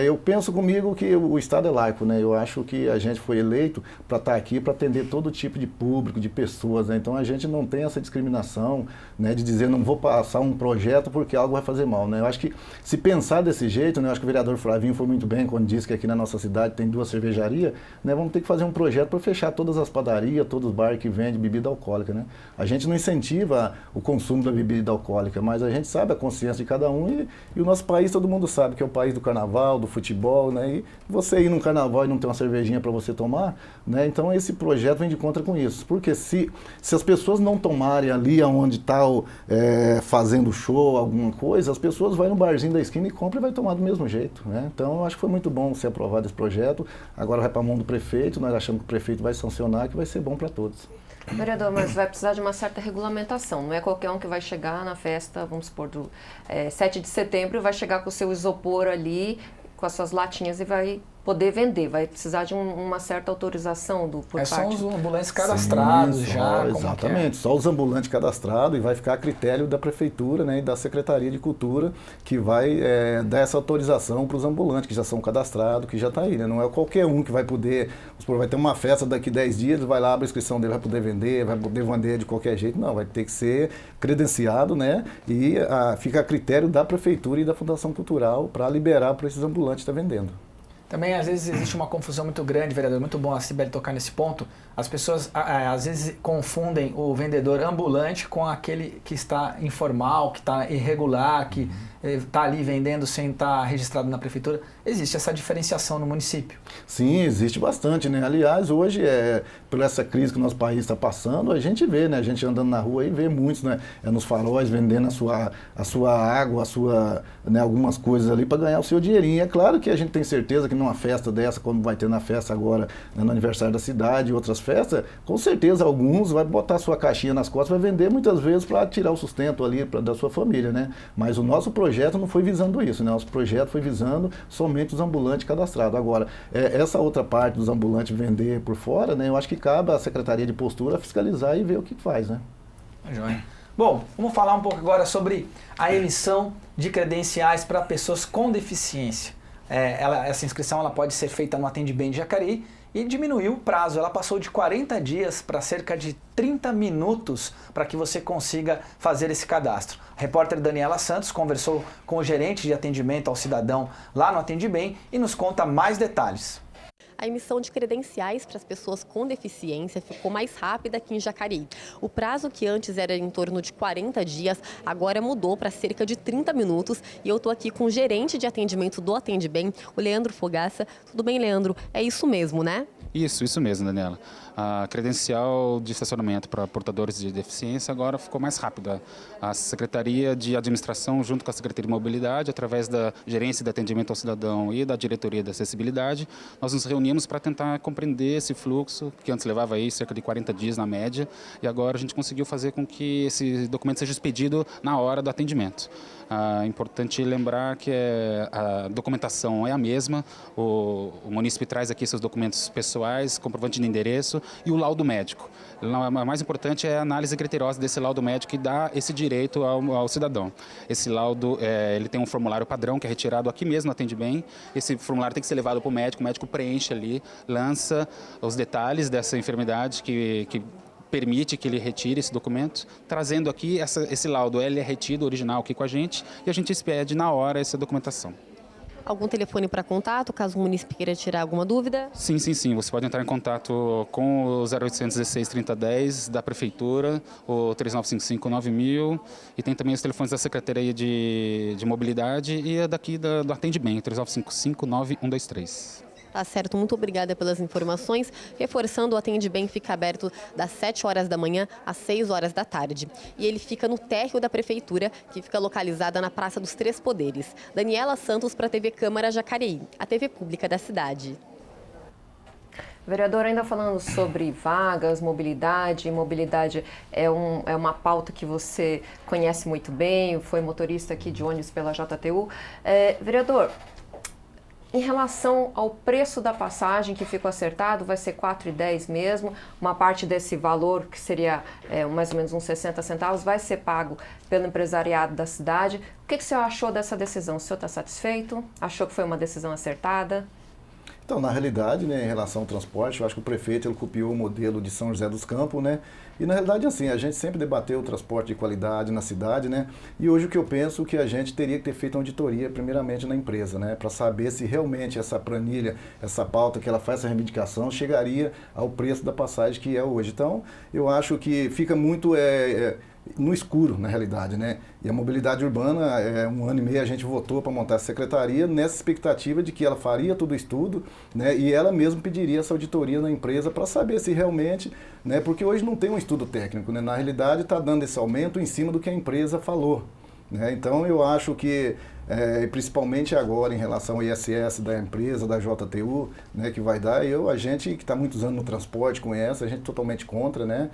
Speaker 13: eu penso comigo que o Estado é laico, né? Eu acho que a gente foi eleito para estar aqui, para atender todo tipo de público, de pessoas, né? Então a gente não tem essa discriminação, né, de dizer não vou passar um projeto porque algo vai fazer mal, né? Eu acho que se pensar desse jeito, né, eu acho que o vereador Flavinho foi muito bem quando disse que aqui na nossa cidade tem 2 cervejarias, né? Vamos ter que fazer um projeto para fechar todas as padarias, todos os bares que vendem bebida alcoólica, né? A gente não incentiva o consumo da bebida alcoólica, mas a gente sabe a consciência de cada um e o nosso país todo mundo sabe que é o país do carnaval, do futebol, né? E você ir num carnaval e não ter uma cervejinha para você tomar, né? Então esse projeto vem de contra com isso, porque se as pessoas não tomarem ali onde está fazendo show, alguma coisa, as pessoas vão no barzinho da esquina e compram e vai tomar do mesmo jeito, né? Então eu acho que foi muito bom ser aprovado esse projeto, agora vai para a mão do prefeito, nós achamos que o prefeito vai sancionar, que vai ser bom para todos.
Speaker 2: Vereador, mas vai precisar de uma certa regulamentação, não é qualquer um que vai chegar na festa, vamos supor, do 7 de setembro, vai chegar com o seu isopor ali, com as suas latinhas e vai poder vender? Vai precisar de uma certa autorização por parte...
Speaker 1: São os ambulantes cadastrados. Sim, já.
Speaker 13: Exatamente, só os ambulantes cadastrados, e vai ficar a critério da Prefeitura, né, e da Secretaria de Cultura, que vai dar essa autorização para os ambulantes que já são cadastrados, que já está aí, né? Não é qualquer um que vai poder, vai ter uma festa daqui 10 dias, vai lá, abre a inscrição dele, vai poder vender de qualquer jeito. Não, vai ter que ser credenciado, né, e fica a critério da Prefeitura e da Fundação Cultural para liberar para esses ambulantes estar vendendo.
Speaker 1: Também, às vezes, existe uma confusão muito grande, vereador, muito bom a Cibele tocar nesse ponto. As pessoas, às vezes, confundem o vendedor ambulante com aquele que está informal, que está irregular, que está ali vendendo sem estar registrado na prefeitura. Existe essa diferenciação no município?
Speaker 13: Sim, existe bastante, né? Aliás, hoje, por essa crise que o nosso país está passando, a gente vê, né? A gente andando na rua e vê muitos, né? Nos faróis vendendo a sua água, né? Algumas coisas ali para ganhar o seu dinheirinho. É claro que a gente tem certeza que numa festa dessa, como vai ter na festa agora, né, no aniversário da cidade e outras festas, com certeza alguns vai botar a sua caixinha nas costas, vai vender muitas vezes para tirar o sustento ali da sua família, né? Mas o nosso projeto não foi visando isso, né? Nosso projeto foi visando somente os ambulantes cadastrados. Agora, essa outra parte dos ambulantes vender por fora, né? Eu acho que cabe à Secretaria de Postura fiscalizar e ver o que faz, né?
Speaker 1: Joia. Bom, vamos falar um pouco agora sobre a emissão de credenciais para pessoas com deficiência. Essa inscrição ela pode ser feita no Atendibem de Jacareí e diminuiu o prazo. Ela passou de 40 dias para cerca de 30 minutos para que você consiga fazer esse cadastro. A repórter Daniela Santos conversou com o gerente de atendimento ao cidadão lá no Atendibem e nos conta mais detalhes.
Speaker 12: A emissão de credenciais para as pessoas com deficiência ficou mais rápida aqui em Jacareí. O prazo, que antes era em torno de 40 dias, agora mudou para cerca de 30 minutos. E eu estou aqui com o gerente de atendimento do Atendibem, o Leandro Fogaça. Tudo bem, Leandro? É isso mesmo, né?
Speaker 14: Isso mesmo, Daniela. A credencial de estacionamento para portadores de deficiência agora ficou mais rápida. A Secretaria de Administração, junto com a Secretaria de Mobilidade, através da Gerência de Atendimento ao Cidadão e da Diretoria de Acessibilidade, nós nos reunimos para tentar compreender esse fluxo, que antes levava aí cerca de 40 dias na média, e agora a gente conseguiu fazer com que esse documento seja expedido na hora do atendimento. É importante lembrar que a documentação é a mesma, o munícipe traz aqui seus documentos pessoais, comprovante de endereço e o laudo médico. O mais importante é a análise criteriosa desse laudo médico que dá esse direito ao cidadão. Esse laudo, ele tem um formulário padrão que é retirado aqui mesmo no Atendibem. Esse formulário tem que ser levado para o médico preenche ali, lança os detalhes dessa enfermidade que permite que ele retire esse documento, trazendo aqui esse laudo, ele é retido original aqui com a gente e a gente expede na hora essa documentação.
Speaker 12: Algum telefone para contato, caso o munícipe queira tirar alguma dúvida?
Speaker 14: Sim. Você pode entrar em contato com o 0800 16 3010 da Prefeitura, o 3955 9000, e tem também os telefones da Secretaria de Mobilidade e daqui do Atendibem, 3955 9123.
Speaker 12: Tá certo, muito obrigada pelas informações. Reforçando, o Atendibem fica aberto das 7 horas da manhã às 6 horas da tarde. E ele fica no térreo da Prefeitura, que fica localizada na Praça dos Três Poderes. Daniela Santos para a TV Câmara Jacareí, a TV pública da cidade.
Speaker 2: Vereador, ainda falando sobre vagas, mobilidade. Mobilidade é uma pauta que você conhece muito bem, foi motorista aqui de ônibus pela JTU. Vereador, em relação ao preço da passagem que ficou acertado, vai ser R$ 4,10 mesmo. Uma parte desse valor, que seria mais ou menos uns 60 centavos, vai ser pago pelo empresariado da cidade. O que o senhor achou dessa decisão? O senhor está satisfeito? Achou que foi uma decisão acertada?
Speaker 13: Então, na realidade, né, em relação ao transporte, eu acho que o prefeito ele copiou o modelo de São José dos Campos, né? E na realidade, assim, a gente sempre debateu o transporte de qualidade na cidade, né? E hoje o que eu penso é que a gente teria que ter feito uma auditoria, primeiramente, na empresa, né? Para saber se realmente essa planilha, essa pauta que ela faz, essa reivindicação, chegaria ao preço da passagem que é hoje. Então, eu acho que fica muito no escuro, na realidade, né? E a mobilidade urbana, 1 ano e meio a gente votou para montar a secretaria nessa expectativa de que ela faria todo o estudo, né? E ela mesma pediria essa auditoria na empresa para saber se realmente, né? Porque hoje não tem um estudo técnico, né? Na realidade está dando esse aumento em cima do que a empresa falou, né? Então eu acho que principalmente agora em relação ao ISS da empresa, da JTU, né, que vai dar, a gente que está muitos anos no transporte conhece, a gente totalmente contra, né,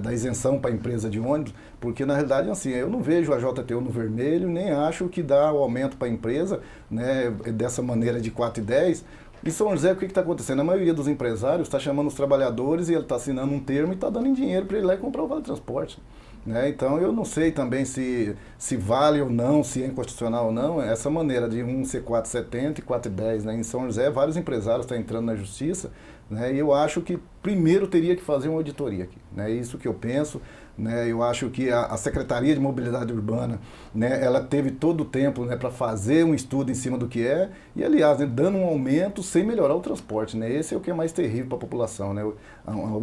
Speaker 13: da isenção para a empresa de ônibus, porque na realidade assim, eu não vejo a JTU no vermelho, nem acho que dá o aumento para a empresa, né, dessa maneira de 4,10, Em São José, o que está acontecendo? A maioria dos empresários está chamando os trabalhadores e ele está assinando um termo e está dando em dinheiro para ele ir lá e comprar o vale transporte. Né? Então eu não sei também se vale ou não, se é inconstitucional ou não, essa maneira de um ser 4,70 e 4,10. Né? Em São José, vários empresários estão entrando na justiça, né? E eu acho que primeiro teria que fazer uma auditoria aqui. Né? Isso que eu penso. Né, eu acho que a Secretaria de Mobilidade Urbana, né, ela teve todo o tempo, né, para fazer um estudo em cima do que é e, aliás, né, dando um aumento sem melhorar o transporte. Né, esse é o que é mais terrível para a população. Né.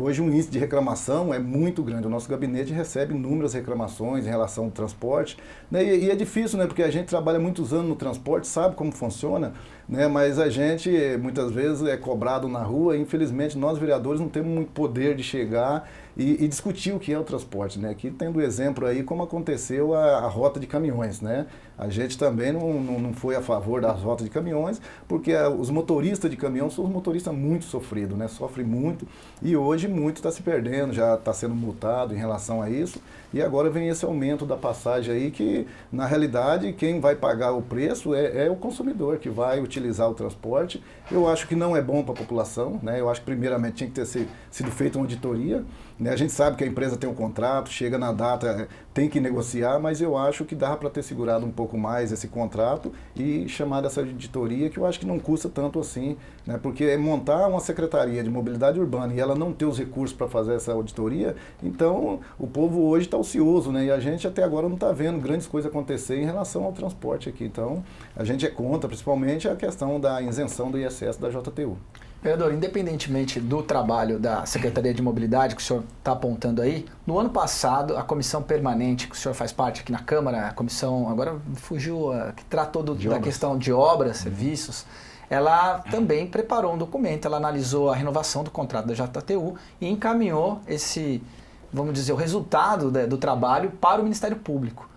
Speaker 13: Hoje o índice de reclamação é muito grande. O nosso gabinete recebe inúmeras reclamações em relação ao transporte. Né, e é difícil, né, porque a gente trabalha muitos anos no transporte, sabe como funciona, né, mas a gente muitas vezes é cobrado na rua e, infelizmente, nós vereadores não temos muito poder de chegar e discutir o que é o transporte, né? Aqui tendo exemplo aí como aconteceu a rota de caminhões, né? A gente também não foi a favor das rotas de caminhões, porque os motoristas de caminhão são os motoristas muito sofridos, né? Sofrem muito e hoje muito está se perdendo, já está sendo multado em relação a isso. E agora vem esse aumento da passagem aí que, na realidade, quem vai pagar o preço é o consumidor que vai utilizar o transporte. Eu acho que não é bom para a população, né? Eu acho que primeiramente tinha que ter sido feita uma auditoria. Né? A gente sabe que a empresa tem um contrato, chega na data, tem que negociar, mas eu acho que dá para ter segurado um pouco mais esse contrato e chamar essa auditoria, que eu acho que não custa tanto assim, né? Porque montar uma Secretaria de Mobilidade Urbana e ela não ter os recursos para fazer essa auditoria, então o povo hoje está ocioso, né? E a gente até agora não está vendo grandes coisas acontecer em relação ao transporte aqui. Então a gente é contra, principalmente a questão da isenção do ISS da JTU.
Speaker 1: Vereador, independentemente do trabalho da Secretaria de Mobilidade que o senhor está apontando aí, no ano passado, a comissão permanente que o senhor faz parte aqui na Câmara, a comissão, agora fugiu, que tratou da questão de obras, serviços, ela também preparou um documento, ela analisou a renovação do contrato da JTU e encaminhou esse, vamos dizer, o resultado do trabalho para o Ministério Público.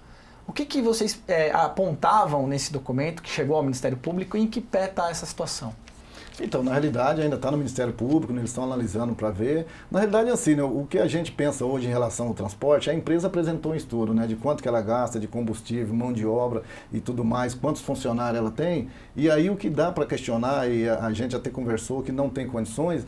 Speaker 1: O que vocês apontavam nesse documento que chegou ao Ministério Público e em que pé está essa situação?
Speaker 13: Então, na realidade, ainda está no Ministério Público, né, eles estão analisando para ver. Na realidade, assim, né, o que a gente pensa hoje em relação ao transporte, a empresa apresentou um estudo, né, de quanto que ela gasta de combustível, mão de obra e tudo mais, quantos funcionários ela tem, e aí o que dá para questionar, e a gente até conversou que não tem condições,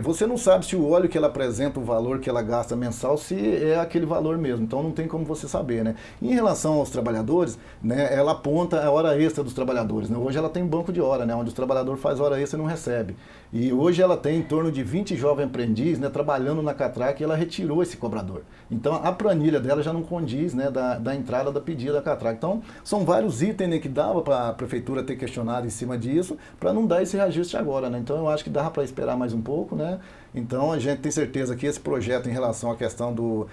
Speaker 13: você não sabe se o óleo que ela apresenta, o valor que ela gasta mensal, se é aquele valor mesmo, então não tem como você saber, né. Em relação aos trabalhadores, né, ela aponta a hora extra dos trabalhadores, né, hoje ela tem banco de hora, né, onde o trabalhador faz hora extra e não recebe. E hoje ela tem em torno de 20 jovens aprendizes, né, trabalhando na Catrac, e ela retirou esse cobrador. Então a planilha dela já não condiz, né, da entrada da pedida da Catrac. Então são vários itens, né, que dava para a prefeitura ter questionado em cima disso, para não dar esse reajuste agora, né. Então eu acho que dava para esperar mais um pouco, né. Então a gente tem certeza que esse projeto em relação à questão do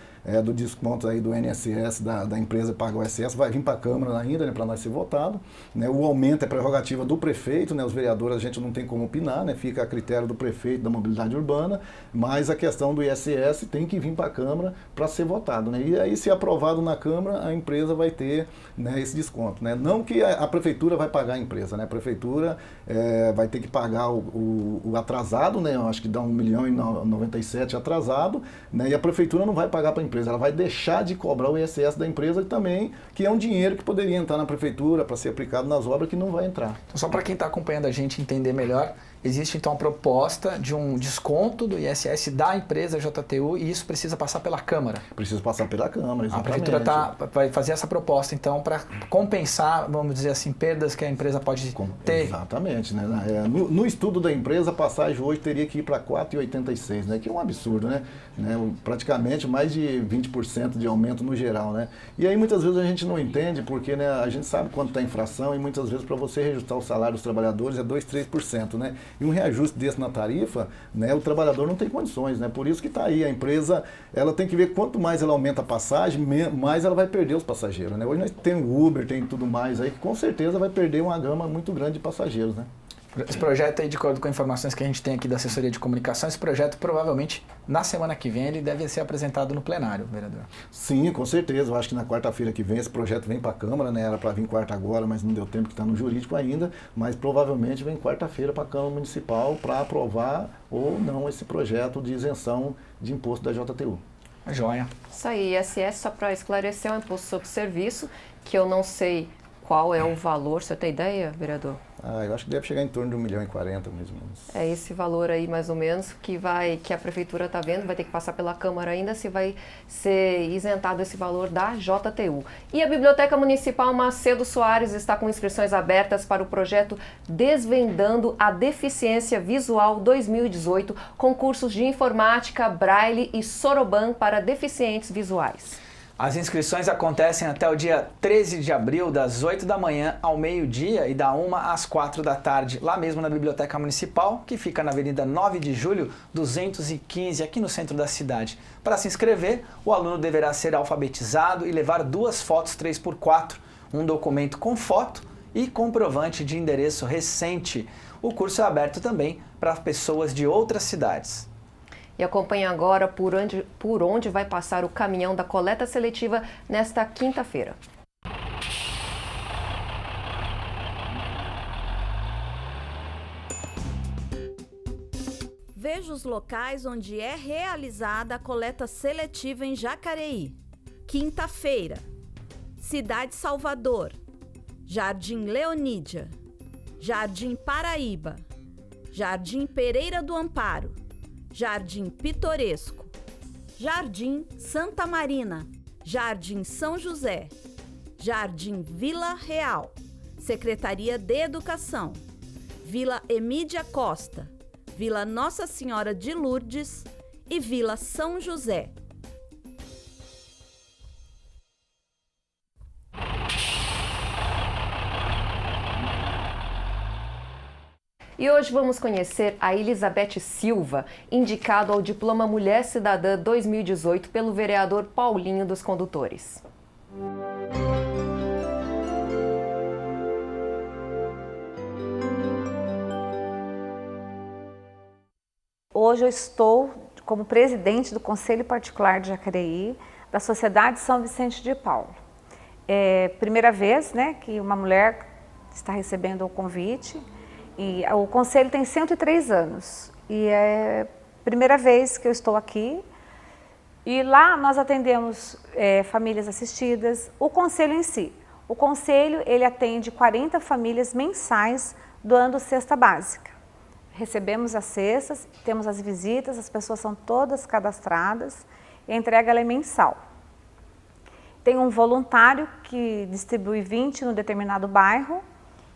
Speaker 13: desconto aí do INSS da empresa paga o ISS vai vir para a Câmara ainda, né, para nós ser votado, né. O aumento é prerrogativa do prefeito, né, os vereadores a gente não tem como opinar, né, fica a critério do prefeito da mobilidade urbana, mas a questão do ISS tem que vir para a Câmara para ser votado, né. E aí, se aprovado na Câmara, a empresa vai ter, né, esse desconto, né. Não que a prefeitura vai pagar a empresa, né, a prefeitura vai ter que pagar o atrasado, né, eu acho que dá 1.097.000 atrasado, né, e a prefeitura não vai pagar para a empresa, ela vai deixar de cobrar o ISS da empresa também, que é um dinheiro que poderia entrar na prefeitura para ser aplicado nas obras, que não vai entrar.
Speaker 1: Então, só para quem está acompanhando a gente entender melhor, existe então a proposta de um desconto do ISS da empresa JTU e isso precisa passar pela Câmara?
Speaker 13: Precisa passar pela Câmara, exatamente.
Speaker 1: A prefeitura vai fazer essa proposta então para compensar, vamos dizer assim, perdas que a empresa pode ter?
Speaker 13: Exatamente. Né? No estudo da empresa, a passagem hoje teria que ir para 4,86, né? Que é um absurdo, né? Praticamente mais de 20% de aumento no geral, né? E aí muitas vezes a gente não entende porque, né, a gente sabe quanto está a inflação e muitas vezes para você reajustar o salário dos trabalhadores é 2, 3%, né? E um reajuste desse na tarifa, né, o trabalhador não tem condições, né? Por isso que está aí, a empresa, ela tem que ver quanto mais ela aumenta a passagem, mais ela vai perder os passageiros, né? Hoje nós temos o Uber, tem tudo mais aí, que com certeza vai perder uma gama muito grande de passageiros, né?
Speaker 1: Esse projeto aí, de acordo com informações que a gente tem aqui da assessoria de comunicação, esse projeto provavelmente na semana que vem ele deve ser apresentado no plenário, vereador.
Speaker 13: Sim, com certeza. Eu acho que na quarta-feira que vem esse projeto vem para a Câmara, né? Era para vir quarta agora, mas não deu tempo que está no jurídico ainda, mas provavelmente vem quarta-feira para a Câmara Municipal para aprovar ou não esse projeto de isenção de imposto da JTU.
Speaker 1: Joia.
Speaker 2: Isso aí, ISS, só para esclarecer, é um imposto sobre serviço, que eu não sei qual é o valor? Você tem ideia, vereador?
Speaker 13: Eu acho que deve chegar em torno de 1,40 milhão, mais ou menos.
Speaker 2: É esse valor aí, mais ou menos, que a prefeitura está vendo, vai ter que passar pela Câmara ainda, se vai ser isentado esse valor da JTU. E a Biblioteca Municipal Macedo Soares está com inscrições abertas para o projeto Desvendando a Deficiência Visual 2018, com cursos de informática, braille e soroban para deficientes visuais.
Speaker 1: As inscrições acontecem até o dia 13 de abril, das 8 da manhã ao meio-dia e da 1 às 4 da tarde, lá mesmo na Biblioteca Municipal, que fica na Avenida 9 de Julho, 215, aqui no centro da cidade. Para se inscrever, o aluno deverá ser alfabetizado e levar 2 fotos 3x4, um documento com foto e comprovante de endereço recente. O curso é aberto também para pessoas de outras cidades.
Speaker 2: E acompanhe agora por onde vai passar o caminhão da coleta seletiva nesta quinta-feira.
Speaker 15: Veja os locais onde é realizada a coleta seletiva em Jacareí. Quinta-feira, Cidade Salvador, Jardim Leonídia, Jardim Paraíba, Jardim Pereira do Amparo, Jardim Pitoresco, Jardim Santa Marina, Jardim São José, Jardim Vila Real, Secretaria de Educação, Vila Emídia Costa, Vila Nossa Senhora de Lourdes e Vila São José.
Speaker 2: E hoje vamos conhecer a Elizabeth Silva, indicado ao Diploma Mulher Cidadã 2018 pelo vereador Paulinho dos Condutores.
Speaker 16: Hoje eu estou como presidente do Conselho Particular de Jacareí, da Sociedade São Vicente de Paulo. É a primeira vez, né, que uma mulher está recebendo o convite. E o Conselho tem 103 anos e é a primeira vez que eu estou aqui. E lá nós atendemos famílias assistidas, o Conselho em si. O Conselho ele atende 40 famílias mensais doando cesta básica. Recebemos as cestas, temos as visitas, as pessoas são todas cadastradas e a entrega ela é mensal. Tem um voluntário que distribui 20 no determinado bairro.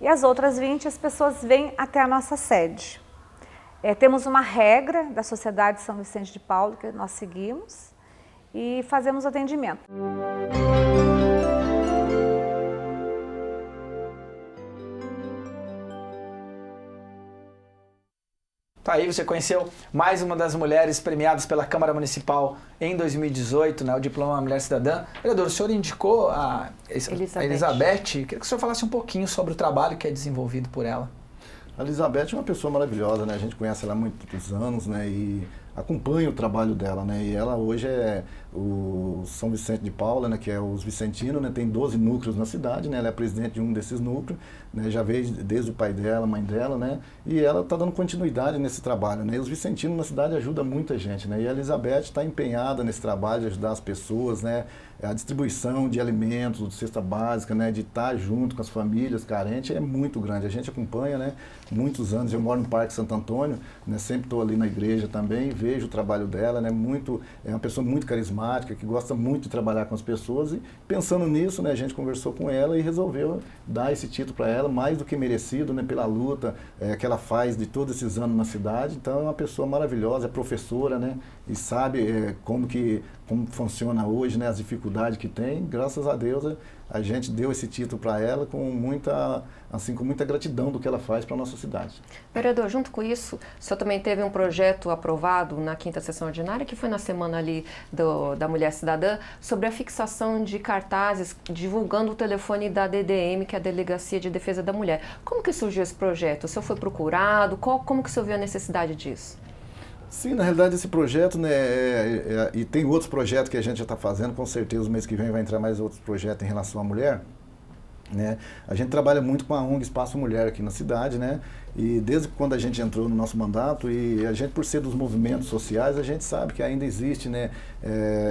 Speaker 16: E as outras 20 as pessoas vêm até a nossa sede. Temos uma regra da Sociedade São Vicente de Paulo que nós seguimos e fazemos o atendimento.
Speaker 1: Tá aí, você conheceu mais uma das mulheres premiadas pela Câmara Municipal em 2018, né, o Diploma Mulher Cidadã. Vereador, o senhor indicou a Elizabeth. Queria que o senhor falasse um pouquinho sobre o trabalho que é desenvolvido por ela.
Speaker 13: A Elizabeth é uma pessoa maravilhosa, né? A gente conhece ela há muitos anos, né? E acompanha o trabalho dela, né? E ela hoje é o São Vicente de Paula, né? Que é os vicentinos, né? Tem 12 núcleos na cidade, né? Ela é presidente de um desses núcleos, né? Já veio desde o pai dela, mãe dela, né? E ela está dando continuidade nesse trabalho, né? E os vicentinos na cidade ajudam muita gente, né? E a Elizabeth está empenhada nesse trabalho de ajudar as pessoas, né? A distribuição de alimentos, de cesta básica, né? De estar junto com as famílias carentes é muito grande. A gente acompanha, né? Muitos anos. Eu moro no Parque Santo Antônio, né? Sempre estou ali na igreja também, vejo o trabalho dela, né? É uma pessoa muito carismática, que gosta muito de trabalhar com as pessoas. E pensando nisso, né? A gente conversou com ela e resolveu dar esse título para ela, mais do que merecido, né? Pela luta que ela faz de todos esses anos na cidade. Então é uma pessoa maravilhosa, é professora, né? E sabe como funciona hoje, né? As dificuldades que tem. Graças a Deus a gente deu esse título para ela com muita gratidão do que ela faz para a nossa cidade.
Speaker 2: Vereador, junto com isso, o senhor também teve um projeto aprovado na 5ª sessão ordinária, que foi na semana ali da Mulher Cidadã, sobre a fixação de cartazes divulgando o telefone da DDM, que é a Delegacia de Defesa da Mulher. Como que surgiu esse projeto? O senhor foi procurado? Como que o senhor viu a necessidade disso?
Speaker 13: Sim, na realidade esse projeto, né, e tem outros projetos que a gente já está fazendo, com certeza o mês que vem vai entrar mais outros projetos em relação à mulher, né? A gente trabalha muito com a ONG Espaço Mulher aqui na cidade, né? E desde quando a gente entrou no nosso mandato, e a gente, por ser dos movimentos sociais, a gente sabe que ainda existe, né,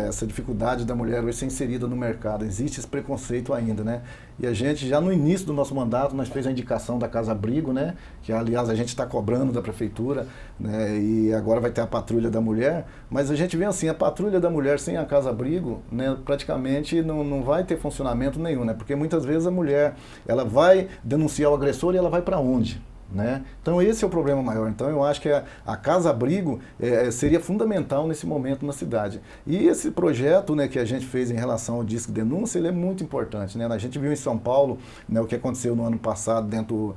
Speaker 13: essa dificuldade da mulher hoje ser inserida no mercado, existe esse preconceito ainda, né? E a gente, já no início do nosso mandato, nós fez a indicação da Casa Abrigo, né, que aliás a gente está cobrando da Prefeitura, né, e agora vai ter a Patrulha da Mulher, mas a gente vê assim, a Patrulha da Mulher sem a Casa Abrigo, né, praticamente não vai ter funcionamento nenhum, né, porque muitas vezes a mulher, ela vai denunciar o agressor e ela vai para onde? Né? Então esse é o problema maior. Então eu acho que a Casa-Abrigo seria fundamental nesse momento na cidade. E esse projeto, né, que a gente fez em relação ao Disque Denúncia, ele é muito importante, né? A gente viu em São Paulo, né, o que aconteceu no ano passado dentro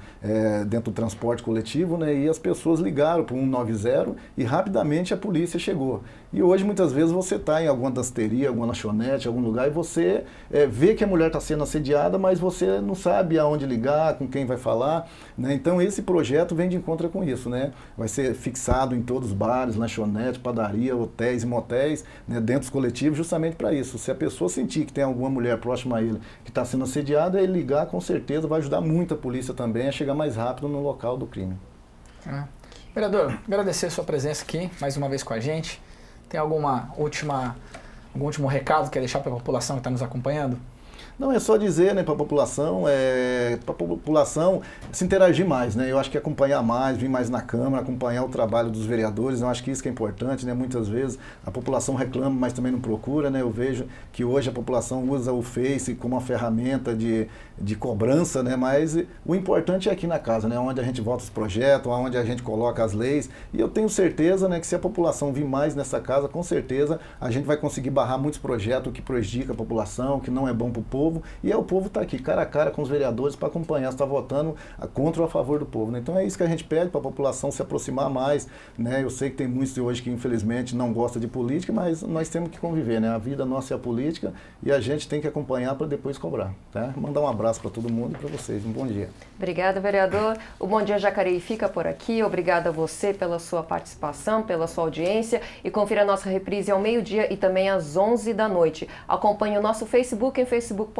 Speaker 13: do transporte coletivo, né, e as pessoas ligaram para o 190 e rapidamente a polícia chegou. E hoje muitas vezes você está em alguma danceteria, alguma lanchonete, algum lugar, e você vê que a mulher está sendo assediada, mas você não sabe aonde ligar, com quem vai falar, né? Então esse projeto vem de encontro com isso, né? Vai ser fixado em todos os bares, lanchonete, padaria, hotéis e motéis, né, dentro dos coletivos, justamente para isso. Se a pessoa sentir que tem alguma mulher próxima a ele que está sendo assediada, ele ligar, com certeza vai ajudar muito a polícia também a chegar mais rápido no local do crime.
Speaker 1: Vereador, agradecer a sua presença aqui, mais uma vez com a gente. Tem algum último recado que quer deixar para a população que está nos acompanhando?
Speaker 13: Não, é só dizer, né, para a população se interagir mais, né? Eu acho que acompanhar mais, vir mais na Câmara, acompanhar o trabalho dos vereadores, eu acho que isso que é importante, né? Muitas vezes a população reclama, mas também não procura, né? Eu vejo que hoje a população usa o Face como uma ferramenta de cobrança, né? Mas o importante é aqui na casa, né? Onde a gente vota os projetos, onde a gente coloca as leis, e eu tenho certeza, né, que se a população vir mais nessa casa, com certeza a gente vai conseguir barrar muitos projetos que prejudicam a população, que não é bom para o povo, e o povo está aqui cara a cara com os vereadores para acompanhar se está votando contra ou a favor do povo, né? Então é isso que a gente pede para a população se aproximar mais, né? Eu sei que tem muitos hoje que infelizmente não gostam de política, mas nós temos que conviver, né? A vida nossa é a política e a gente tem que acompanhar para depois cobrar, tá? Mandar um abraço para todo mundo e para vocês, um bom dia.
Speaker 2: Obrigada, vereador. O Bom Dia Jacareí fica por aqui. Obrigada a você pela sua participação, pela sua audiência, e confira a nossa reprise ao meio-dia e também às 11 da noite. Acompanhe o nosso Facebook em facebook.com/TV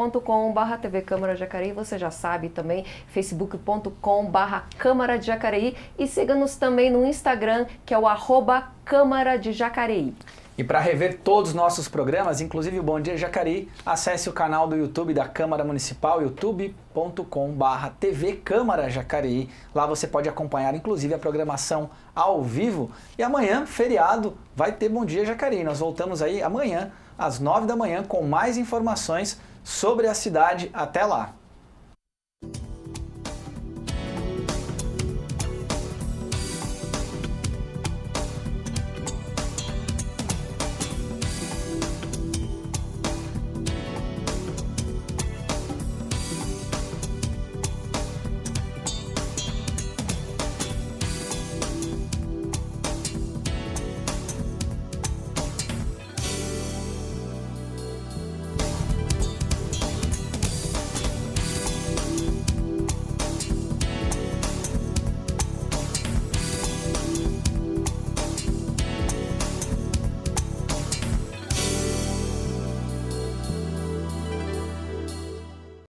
Speaker 2: Câmara de Jacareí, você já sabe também, facebook.com/Câmara de Jacareí, e siga-nos também no Instagram, que é o @Câmara de Jacareí.
Speaker 1: E para rever todos os nossos programas, inclusive o Bom Dia Jacareí, acesse o canal do YouTube da Câmara Municipal, youtube.com/TV Câmara Jacareí. Lá você pode acompanhar inclusive a programação ao vivo. E amanhã, feriado, vai ter Bom Dia Jacareí. Nós voltamos aí amanhã, às 9 da manhã, com mais informações sobre a cidade. Até lá!